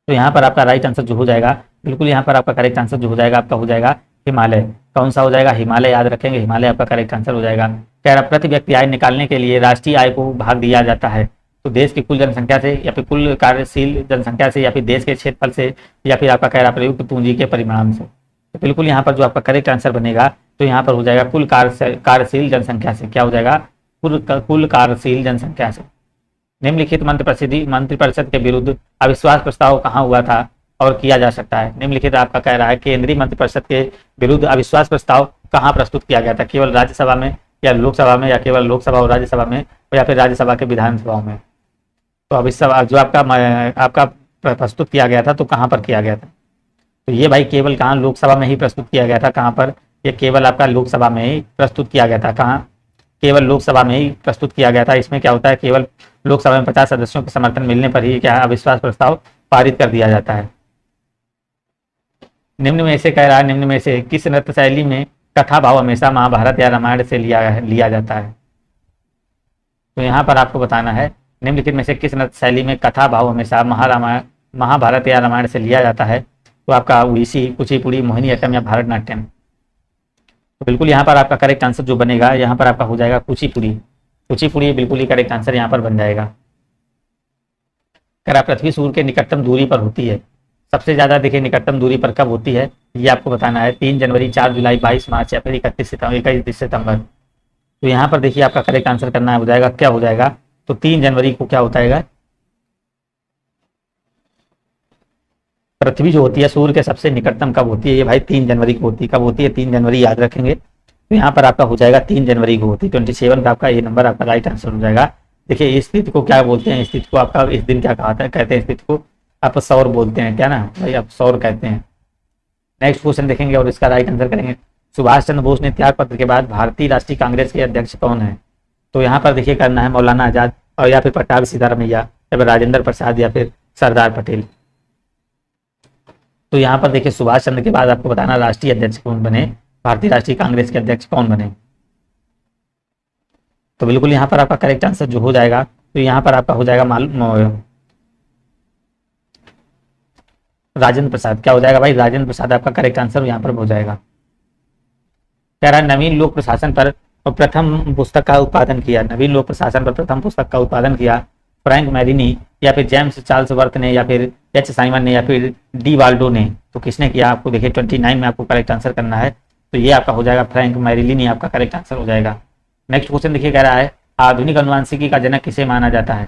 तो यहाँ पर आपका राइट आंसर जो हो जाएगा, बिल्कुल यहाँ पर आपका करेक्ट आंसर जो हो जाएगा आपका हो जाएगा हिमालय। कौन सा हो जाएगा, हिमालय याद रखेंगे, हिमालय आपका करेक्ट आंसर हो जाएगा। कह रहा प्रति व्यक्ति आय निकालने के लिए राष्ट्रीय आय को भाग दिया जाता है, तो देश की कुल जनसंख्या से या फिर कुल कार्यशील जनसंख्या से या फिर देश के क्षेत्रफल से या फिर आपका कह रहा प्रयुक्त पूंजी के परिमाण से। तो बिल्कुल यहाँ पर जो आपका करेक्ट आंसर बनेगा तो यहाँ पर हो जाएगा कुल कार्यशील जनसंख्या से, क्या हो जाएगा, कुल कार्यशील जनसंख्या से। निम्नलिखित मंत्रिपरिषद के विरुद्ध अविश्वास प्रस्ताव कहाँ हुआ था और किया जा सकता है, निम्नलिखित आपका कह रहा है केंद्रीय मंत्रिपरिषद के विरुद्ध अविश्वास प्रस्ताव कहाँ प्रस्तुत किया गया था, केवल राज्यसभा में या लोकसभा में या केवल लोकसभा और राज्यसभा में या फिर राज्यसभा के विधानसभाओं में। तो अविश्वास जो आपका प्रस्तुत किया गया था तो कहाँ पर किया गया था, तो ये भाई केवल कहाँ लोकसभा में ही प्रस्तुत किया गया था, कहाँ पर, ये केवल आपका लोकसभा में ही प्रस्तुत किया गया था, कहाँ, केवल लोकसभा में ही प्रस्तुत किया गया था। इसमें क्या होता है, केवल लोकसभा में 50 सदस्यों के समर्थन मिलने पर ही क्या अविश्वास प्रस्ताव पारित कर दिया जाता है। निम्न में से कह रहा है, निम्न में से किस नृत्य शैली में कथा भाव हमेशा महाभारत या रामायण से लिया जाता है, तो यहाँ पर आपको बताना है निम्नलिखित में से किस नृत्य शैली में कथा भाव हमेशा महाभारत या रामायण से लिया जाता है, तो आपका उड़ीसी, कुचिपुड़ी, मोहिनीअट्टम या भारतनाट्यम। तो बिल्कुल यहाँ पर आपका करेक्ट आंसर जो बनेगा यहाँ पर आपका हो जाएगा कुचिपुड़ी, कुचिपुड़ी बिल्कुल ही करेक्ट आंसर यहाँ पर बन जाएगा। कह रहा पृथ्वी सूर्य के निकटतम दूरी पर होती है, सबसे ज्यादा देखिए निकटतम दूरी पर कब होती है, ये आपको बताना है, 3 जनवरी, 4 जुलाई, 22 मार्च या फिर 31 सितंबर। तो यहाँ पर देखिए आपका करेक्ट आंसर करना हो जाएगा, क्या हो जाएगा, तो 3 जनवरी को क्या होता है, पृथ्वी जो होती है सूर्य के सबसे निकटतम कब होती है, ये भाई 3 जनवरी को होती है। कब होती है, 3 जनवरी याद रखेंगे। तो यहाँ पर आपका हो जाएगा 3 जनवरी को होती है, 27 का आपका ये नंबर आपका राइट आंसर हो जाएगा। देखिए इस तिथि को क्या बोलते हैं, इस तिथि को आपका इस दिन क्या कहते हैं, इस तिथि को आप सौर बोलते हैं, क्या ना भाई, आप सौर कहते हैं। नेक्स्ट क्वेश्चन देखेंगे और इसका राइट आंसर करेंगे, सुभाष चंद्र बोस ने त्याग पत्र के बाद भारतीय राष्ट्रीय कांग्रेस के अध्यक्ष कौन है, तो यहाँ पर देखिए करना है मौलाना आजाद और या फिर पट्टाभी सीतारामैया या फिर राजेंद्र प्रसाद या फिर सरदार पटेल। तो यहाँ पर देखिए सुभाष चंद्र के बाद आपको बताना राष्ट्रीय अध्यक्ष कौन बने, भारतीय राष्ट्रीय कांग्रेस के अध्यक्ष कौन बने। तो बिल्कुल यहाँ पर आपका करेक्ट आंसर जो हो जाएगा तो यहाँ पर आपका हो जाएगा राजेंद्र प्रसाद। क्या हो जाएगा भाई, राजेंद्र प्रसाद आपका करेक्ट आंसर यहाँ पर हो जाएगा। कह रहा है नवीन लोक प्रशासन पर प्रथम पुस्तक का उत्पादन किया, नवीन लोक प्रशासन पर प्रथम पुस्तक का उत्पादन किया फ्रैंक मैरिनी या फिर जेम्स चार्ल्स वर्थ ने या फिर एच साइमन ने या फिर डी वाल्डो ने, तो किसने किया, आपको देखिए 29 में आपको करेक्ट आंसर करना है। तो ये आपका हो जाएगा फ्रैंक मैरिनी आपका करेक्ट आंसर हो जाएगा। नेक्स्ट क्वेश्चन देखिए कह रहा है आधुनिक अनुवांशिकी का जनक किसे माना जाता है,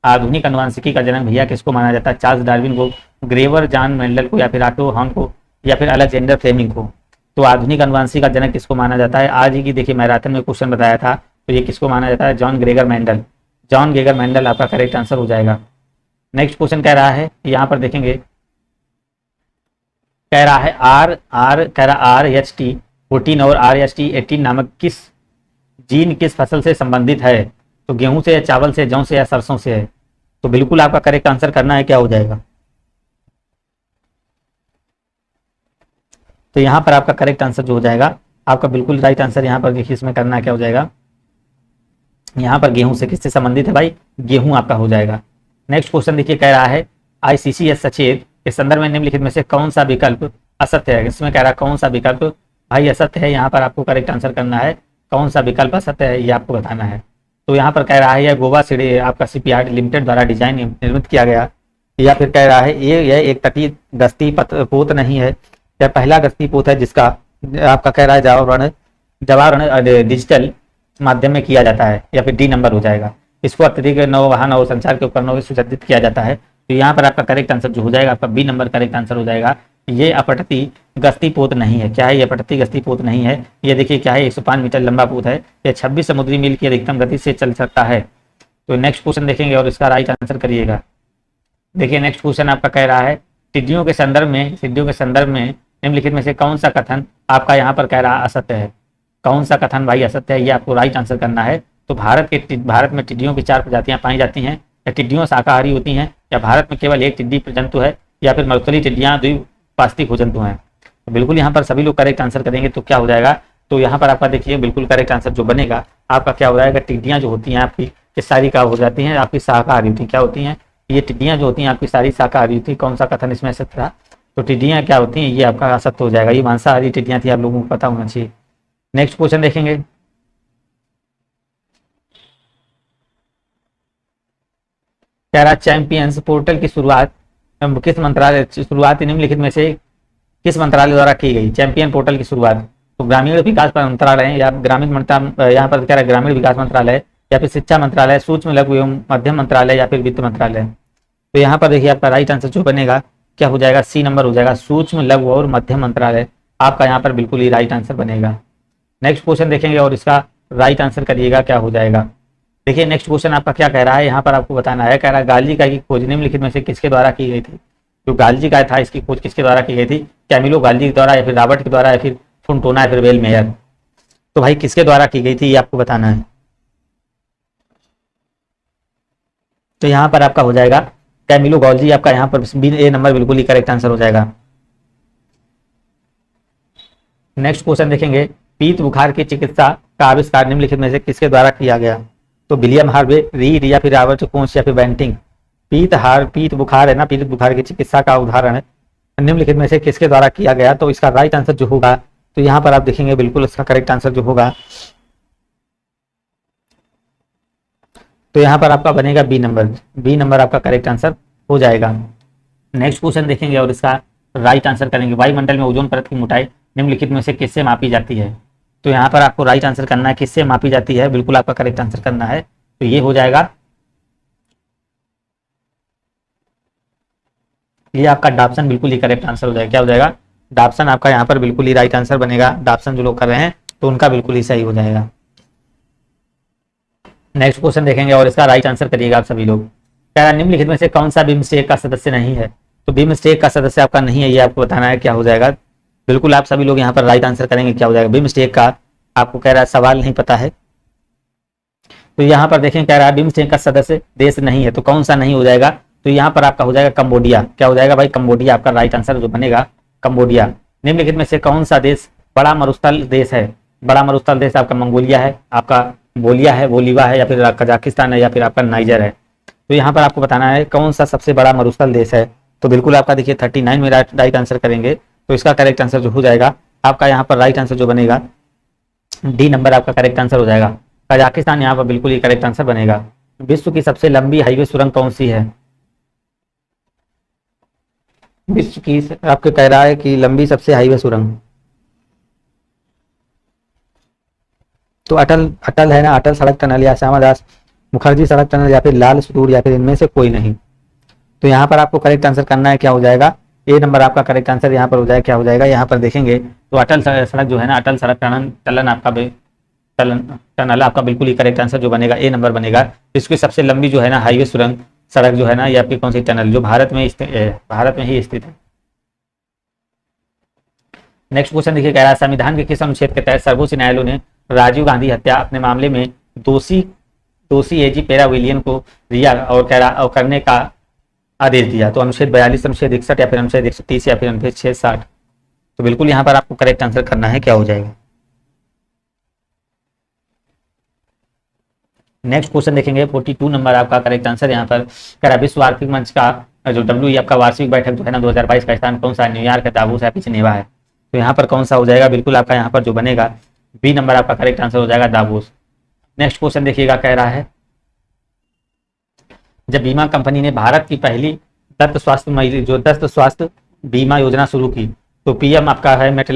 आधुनिक अनुवांशिकी का जनक भैया किसको माना जाता है, चार्ल्स डार्विन को, ग्रेवर जॉन मेंडल को या फिर ऑटो हॉर्न को या फिर अलेक्जेंडर फ्लेमिंग को। तो आधुनिक अनुवांशिकी का जनक किसको माना जाता है, आज ही की देखिए मैराथन में क्वेश्चन बताया था, तो ये किसको माना जाता है, John Gregor Mendel, John Gregor Mendel आपका करेक्ट आंसर हो जाएगा। नेक्स्ट क्वेश्चन कह रहा है यहाँ पर देखेंगे, कह रहा है RH 14 और RH 18 नामक किस जीन किस फसल से संबंधित है, तो गेहूं से या चावल से, जौ से या सरसों से है। तो बिल्कुल आपका करेक्ट आंसर करना है, क्या हो जाएगा, तो यहाँ पर आपका करेक्ट आंसर जो हो जाएगा आपका बिल्कुल राइट आंसर यहाँ पर देखिए इसमें करना है, क्या हो जाएगा, यहाँ पर गेहूं से किससे संबंधित है भाई, गेहूं आपका हो जाएगा। नेक्स्ट क्वेश्चन देखिए कह रहा है ICCS सचेत के संदर्भ में निम्नलिखित में से कौन सा विकल्प असत्य है। इसमें कह रहा है कौन सा विकल्प भाई असत्य है, यहाँ पर आपको करेक्ट आंसर करना है कौन सा विकल्प असत्य है ये आपको बताना है। तो यहाँ पर कह रहा है यह गोवा सीढ़ी आपका शिपयार्ड लिमिटेड द्वारा डिजाइन निर्मित किया गया, या फिर कह रहा है यह एक तटीय गश्ती पोत नहीं है, यह पहला गश्ती पोत है जिसका आपका कह रहा है जवाहरण डिजिटल माध्यम में किया जाता है, या फिर डी नंबर हो जाएगा। इसको अतिरिक्त नौवहन और संचार के उपकरणों में सुसज्जित किया जाता है। तो यहाँ पर आपका करेक्ट आंसर जो हो जाएगा आपका बी नंबर करेक्ट आंसर हो जाएगा। ये अपठती गश्ती पोत नहीं है। क्या है ये अपठती गश्ती पोत नहीं है, ये देखिए क्या है 105 मीटर लंबा पोत है, यह 26 समुद्री मील की अधिकतम गति से चल सकता है। तो नेक्स्ट क्वेश्चन देखेंगे और इसका राइट आंसर करिएगा। देखिए नेक्स्ट क्वेश्चन आपका कह रहा है टिड्डियों के संदर्भ में निम्नलिखित में से कौन सा कथन आपका यहाँ पर कह रहा है असत्य है। कौन सा कथन भाई असत्य है ये आपको राइट आंसर करना है। तो भारत में टिड्डियों की 4 प्रजातियां पाई जाती हैं, या टिड्डियों शाकाहारी होती हैं, या भारत में केवल एक टिड्डी जंतु है, या फिर मरुस्थलीय टिड्डियां द्विपास्तिक जंतु हैं। तो बिल्कुल यहाँ पर सभी लोग करेक्ट आंसर करेंगे तो क्या हो जाएगा, तो यहाँ पर आपका देखिए बिल्कुल करेक्ट आंसर जो बनेगा आपका क्या हो जाएगा, टिड्डियां जो होती हैं आपकी ये सारी क्या हो जाती हैं आपकी शाकाहारी होती हैं। क्या होती हैं ये टिड्डियां जो होती हैं आपकी सारी शाकाहारी होती है। कौन सा कथन इसमें असत्य था, तो टिड्डियां क्या होती हैं ये आपका असत्य हो जाएगा, ये मांसाहारी टिड्डियां थी, आप लोगों को पता होना चाहिए। नेक्स्ट क्वेश्चन देखेंगे। कह रहा चैंपियंस पोर्टल की शुरुआत निम्नलिखित में से किस मंत्रालय द्वारा की गई। चैंपियन पोर्टल की शुरुआत तो ग्रामीण विकास मंत्रालय या ग्रामीण यहाँ पर कह रहा है ग्रामीण विकास मंत्रालय, या फिर शिक्षा मंत्रालय, सूक्ष्म लघु एवं मध्यम मंत्रालय, या फिर वित्त मंत्रालय। तो यहाँ पर देखिए आपका राइट आंसर जो बनेगा क्या हो जाएगा, सी नंबर हो जाएगा, सूक्ष्म लघु और मध्यम मंत्रालय आपका यहाँ पर बिल्कुल ही राइट आंसर बनेगा। नेक्स्ट क्वेश्चन देखेंगे और इसका राइट आंसर करिएगा क्या हो जाएगा। देखिए नेक्स्ट क्वेश्चन आपका क्या कह रहा है, यहाँ पर आपको बताना है, कह रहा है गालजी काय की खोज निम्नलिखित में से किसके द्वारा की गई थी। जो गालजी काय था इसकी खोज किसके द्वारा की गई थी, कैमिलो गालजी के द्वारा, या फिर रॉबर्ट के द्वारा, या फिर फुंटोना, या फिर वेल मेयर। तो भाई किसके द्वारा की गई थी ये आपको बताना है। तो यहाँ पर आपका हो जाएगा कैमिलो गालजी, आपका यहाँ पर ए नंबर बिल्कुल ही करेक्ट आंसर हो जाएगा। नेक्स्ट क्वेश्चन देखेंगे, पीत बुखार की चिकित्सा का आविष्कार निम्नलिखित में से किसके द्वारा किया गया। तो विलियम हार्वे, रीड, या फिर रॉबर्ट कोच, या फिर बेंटिंग। पीत बुखार है ना, पीत बुखार की चिकित्सा का उदाहरण है निम्नलिखित में से किसके द्वारा किया गया। तो इसका राइट आंसर जो होगा तो यहाँ पर आप देखेंगे बिल्कुल इसका करेक्ट आंसर जो होगा तो यहाँ पर आपका बनेगा बी नंबर आपका करेक्ट आंसर हो जाएगा। नेक्स्ट क्वेश्चन देखेंगे और इसका राइट आंसर करेंगे, वायुमंडल में ओजोन परत की मोटाई निम्नलिखित में से किससे मापी जाती है। तो यहाँ पर आपको राइट आंसर करना है किससे मापी जाती है, बिल्कुल आपका करेक्ट आंसर करना है। तो ये हो जाएगा, ये आपका डॉप्सन बिल्कुल ही करेक्ट आंसर हो जाएगा। क्या हो जाएगा, डॉप्सन आपका यहाँ पर बिल्कुल ही राइट आंसर बनेगा। डॉप्सन जो लोग कर रहे हैं तो उनका बिल्कुल ही सही हो जाएगा। नेक्स्ट क्वेश्चन देखेंगे और इसका राइट आंसर करिएगा आप सभी लोग। कह रहा निम्नलिखित में से कौन सा बिम्स्टेक का सदस्य नहीं है। तो बिम्स्टेक का सदस्य आपका नहीं है, ये आपको बताना है क्या हो जाएगा। बिल्कुल आप सभी लोग यहाँ पर राइट आंसर करेंगे क्या हो जाएगा। बिम्स्टेक का आपको कह रहा है सवाल नहीं पता है, तो यहाँ पर देखें कह रहा है बिम्स्टेक का सदस्य देश नहीं है, तो कौन सा नहीं हो जाएगा। तो यहाँ पर आपका हो जाएगा कंबोडिया। क्या हो जाएगा भाई, कंबोडिया आपका राइट आंसर जो बनेगा कंबोडिया। निम्नलिखित में से कौन सा देश बड़ा मरुस्थल देश है। बड़ा मरुस्थल देश आपका मंगोलिया है, आपका बोलिया है, बोलीवा है, या फिर कजाकिस्तान है, या फिर आपका नाइजर है। तो यहाँ पर आपको बताना है कौन सा सबसे बड़ा मरुस्थल देश है। तो बिल्कुल आपका देखिए 39 में राइट आंसर करेंगे तो इसका करेक्ट आंसर जो हो जाएगा आपका यहाँ पर राइट आंसर जो बनेगा डी नंबर आपका करेक्ट आंसर हो जाएगा। कजाकिस्तान यहाँ पर बिल्कुल ही करेक्ट आंसर बनेगा। विश्व की सबसे लंबी हाईवे सुरंग कौन सी है। विश्व की आपके कह रहा है कि लंबी सबसे हाईवे सुरंग, तो अटल है ना, अटल सड़क टनल, या श्यामादास मुखर्जी सड़क टनल, या फिर लाल सुदूर, या फिर इनमें से कोई नहीं। तो यहाँ पर आपको करेक्ट आंसर करना है क्या हो जाएगा, ए नंबर आपका करेक्ट आंसर यहाँ पर हो जाएगा। क्या हो जाएगा, यहाँ पर देखेंगे तो अटल सड़क जो है ना, अटल सड़क टनल आपका बिल्कुल ही करेक्ट आंसर जो बनेगा ए नंबर बनेगा। इसकी सबसे लंबी जो है ना हाईवे सुरंग सड़क जो है ना, ये आपकी कौन सी टनल जो भारत में ही स्थित है। नेक्स्ट क्वेश्चन देखिए, कह रहा है संविधान के किस अनुच्छेद के तहत सर्वोच्च न्यायालय ने राजीव गांधी हत्या अपने मामले में दोषी एजी पेरा विलियन को रिहा और करने का आदेश दिया। तो अनुच्छेद 42, अनुच्छेद 61, या फिर अनुच्छेद 130, या फिर अनुच्छेद 660। तो बिल्कुल यहाँ पर आपको करेक्ट आंसर करना है क्या हो जाएगा। नेक्स्ट क्वेश्चन देखेंगे 42 नंबर आपका करेक्ट आंसर यहाँ पर कह रहा है विश्व आर्थिक मंच का जो डब्ल्यू आपका वार्षिक बैठक जो है ना 2022 का स्थान कौन सा है? न्यूयॉर्क है, दावोस है, जिनेवा है। तो यहाँ पर कौन सा हो जाएगा? बिल्कुल आपका यहाँ पर जो बनेगा बी नंबर आपका करेक्ट आंसर हो जाएगा, दावोस। नेक्स्ट क्वेश्चन देखिएगा, कह रहा है जब बीमा कंपनी ने भारत की पहली दस्त स्वास्थ्य बीमा योजना शुरू की तो पीएम आपका है met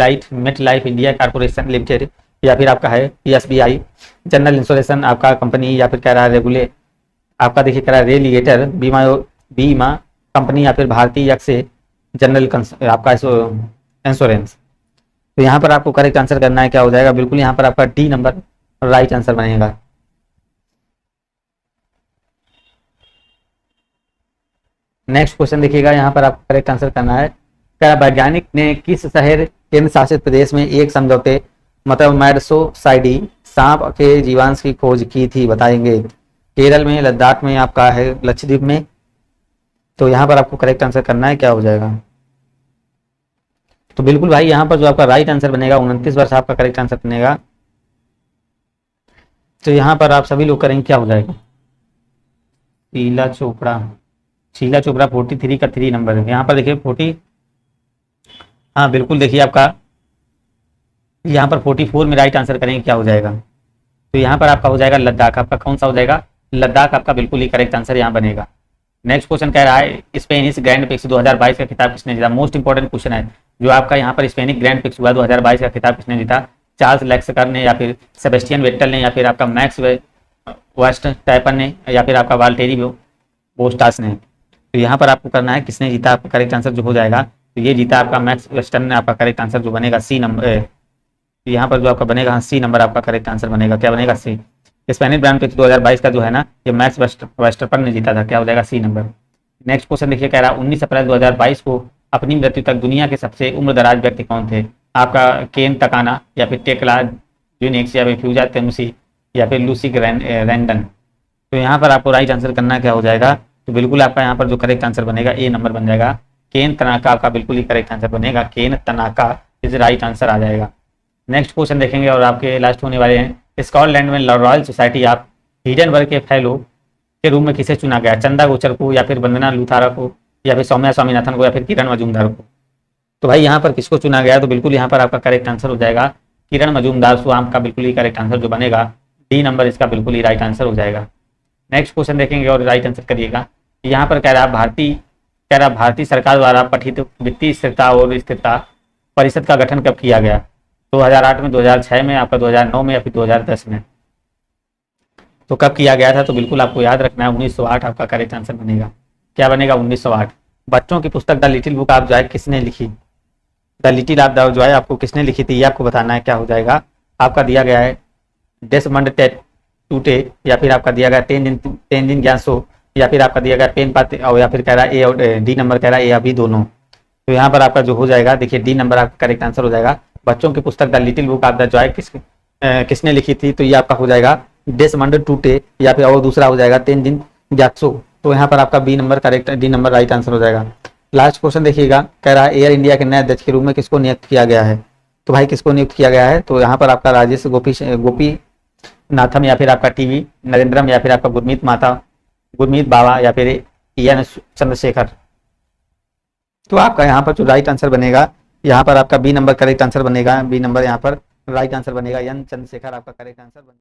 life India corporation limited, या फिर आपका है पीएसबीआई जनरल इंश्योरेंस आपका कंपनी, या फिर कह रहा है रेगुले आपका देखिए कह रहा है रेलिगेटर बीमा कंपनी, या फिर भारतीय एक्से जनरल आपका इंश्योरेंस। तो यहाँ पर आपको करेक्ट आंसर करना है, क्या हो जाएगा? बिल्कुल यहाँ पर आपका डी नंबर राइट आंसर बनेगा। नेक्स्ट क्वेश्चन देखिएगा, यहाँ पर आपको करेक्ट आंसर करना है। क्या वैज्ञानिक ने किस शहर केंद्र शासित प्रदेश में एक समझौते मतलब मैडसोसाइडी सांप के जीवांश की खोज की थी, बताएंगे? केरल में, लद्दाख में, आपका है लक्षद्वीप में। तो यहाँ पर आपको करेक्ट आंसर करना है, क्या हो जाएगा? तो बिल्कुल भाई यहाँ पर जो आपका राइट आंसर बनेगा 29 वर्ष आपका करेक्ट आंसर बनेगा। तो यहाँ पर आप सभी लोग करेंगे, क्या हो जाएगा? शीला चोपड़ा 43 का 3 नंबर है यहाँ पर देखिए 40। हाँ बिल्कुल, देखिए आपका यहाँ पर 44 में राइट आंसर करेंगे, क्या हो जाएगा? तो यहाँ पर आपका हो जाएगा लद्दाख। आपका कौन सा हो जाएगा? लद्दाख आपका बिल्कुल ही करेक्ट आंसर यहाँ बनेगा। नेक्स्ट क्वेश्चन कह रहा है स्पेनिश ग्रैंड प्रिक्स 2022 का खिताब किसने जीता? मोस्ट इंपॉर्टेंट क्वेश्चन है जो आपका यहाँ पर स्पेनिश ग्रैंड प्रिक्स हुआ 2022 का खिताब किसने जीता? चार्ल्स लेक्सकर ने, या फिर सेबेस्टियन वेट्टल ने, या फिर आपका मैक्स वर्स्टैपन ने, या फिर आपका वाल्टेरी बोस्टास ने। तो यहाँ पर आपको करना है किसने जीता, आपका करेक्ट आंसर जो हो जाएगा तो ये जीता आपका मैक्स वेस्टर्न ने। आपका करेक्ट आंसर जो बनेगा सी नंबर, यहाँ पर जो आपका बनेगा सी नंबर आपका करेक्ट आंसर बनेगा। क्या बनेगा? सी। स्पेनिश ग्रैंड प्रिक्स 2022 का जो है ना ये मैक्स वेस्टरपन ने जीता था। क्या हो जाएगा? सी नंबर। नेक्स्ट क्वेश्चन देखिए, कह रहा है 19 अप्रैल 2022 को अपनी मृत्यु तक दुनिया के सबसे उम्रदराज व्यक्ति कौन थे? आपका केन तकाना, या फिर टेकला जूनिक्स, या फिर फ्यूजा तेमुसी, या फिर लूसी रैंडन। तो यहाँ पर आपको राइट आंसर करना क्या हो जाएगा? तो बिल्कुल आपका यहाँ पर जो करेक्ट आंसर बनेगा ए नंबर बन जाएगा। केन तनाका का बिल्कुल ही करेक्ट आंसर बनेगा, केन तनाका इज राइट आंसर आ जाएगा। नेक्स्ट क्वेश्चन देखेंगे और आपके लास्ट होने वाले हैं। स्कॉटलैंड में रॉयल सोसाइटी ऑफ हिडनबर्ग के फेलो के रूप में किसे चुना गया? चंदा गोचर को, या फिर वंदना लुथारा को, या फिर सौम्या स्वामीनाथन को, या फिर किरण मजूमदार को। तो भाई यहाँ पर किसको चुना गया? तो बिल्कुल यहाँ पर आपका करेक्ट आंसर हो जाएगा किरण मजूमदार। सो आपका बिल्कुल ही करेक्ट आंसर जो बनेगा डी नंबर इसका बिल्कुल ही राइट आंसर हो जाएगा। नेक्स्ट क्वेश्चन देखेंगे और राइट आंसर करिएगा। यहाँ पर कह रहा भारतीय सरकार द्वारा पठित वित्तीय स्थिरता और स्थिरता परिषद का गठन कब किया गया? 2008 में, 2006 में, आपका 2009 में, या फिर 2010 में। तो कब किया गया था? तो बिल्कुल आपको याद रखना है 1908 आपका करेक्ट आंसर बनेगा। क्या बनेगा? 1908। बच्चों की पुस्तक द लिटिल बुक आप जो है किसने लिखी? द लिटिल आप जो है आपको किसने लिखी थी ये आपको बताना है। क्या हो जाएगा? आपका दिया गया है डेसमंड टूटे, या फिर आपका दिया गया तेंजिन ग्यासो, या फिर आपका दिया गया पेन पाते, और या फिर कह रहा है ए और डी नंबर कह रहा है ए अभी दोनों। तो यहाँ पर आपका जो हो जाएगा देखिए डी नंबर आपका करेक्ट आंसर हो जाएगा। बच्चों की पुस्तक the little book of the Joy किसने लिखी थी? तो ये आपका हो जाएगा डेसमंड टूटे, या फिर और दूसरा हो जाएगा तेंजिन ग्यात्सो। तो यहाँ पर आपका B number correct, D number right answer हो जाएगा। लास्ट क्वेश्चन देखिएगा, कह रहा है एयर इंडिया के नए अध्यक्ष के रूप में किसको नियुक्त किया गया है? तो भाई किसको नियुक्त किया गया है? तो यहाँ पर आपका राजेश गोपी नाथम, या फिर आपका टीवी नरेंद्रम, या फिर आपका गुरमीत बाबा, या फिर एन चंद्रशेखर। तो आपका यहाँ पर जो राइट आंसर बनेगा यहाँ पर आपका बी नंबर करेक्ट आंसर बनेगा। बी नंबर यहाँ पर राइट आंसर बनेगा, एन चंद्रशेखर आपका करेक्ट आंसर बनेगा।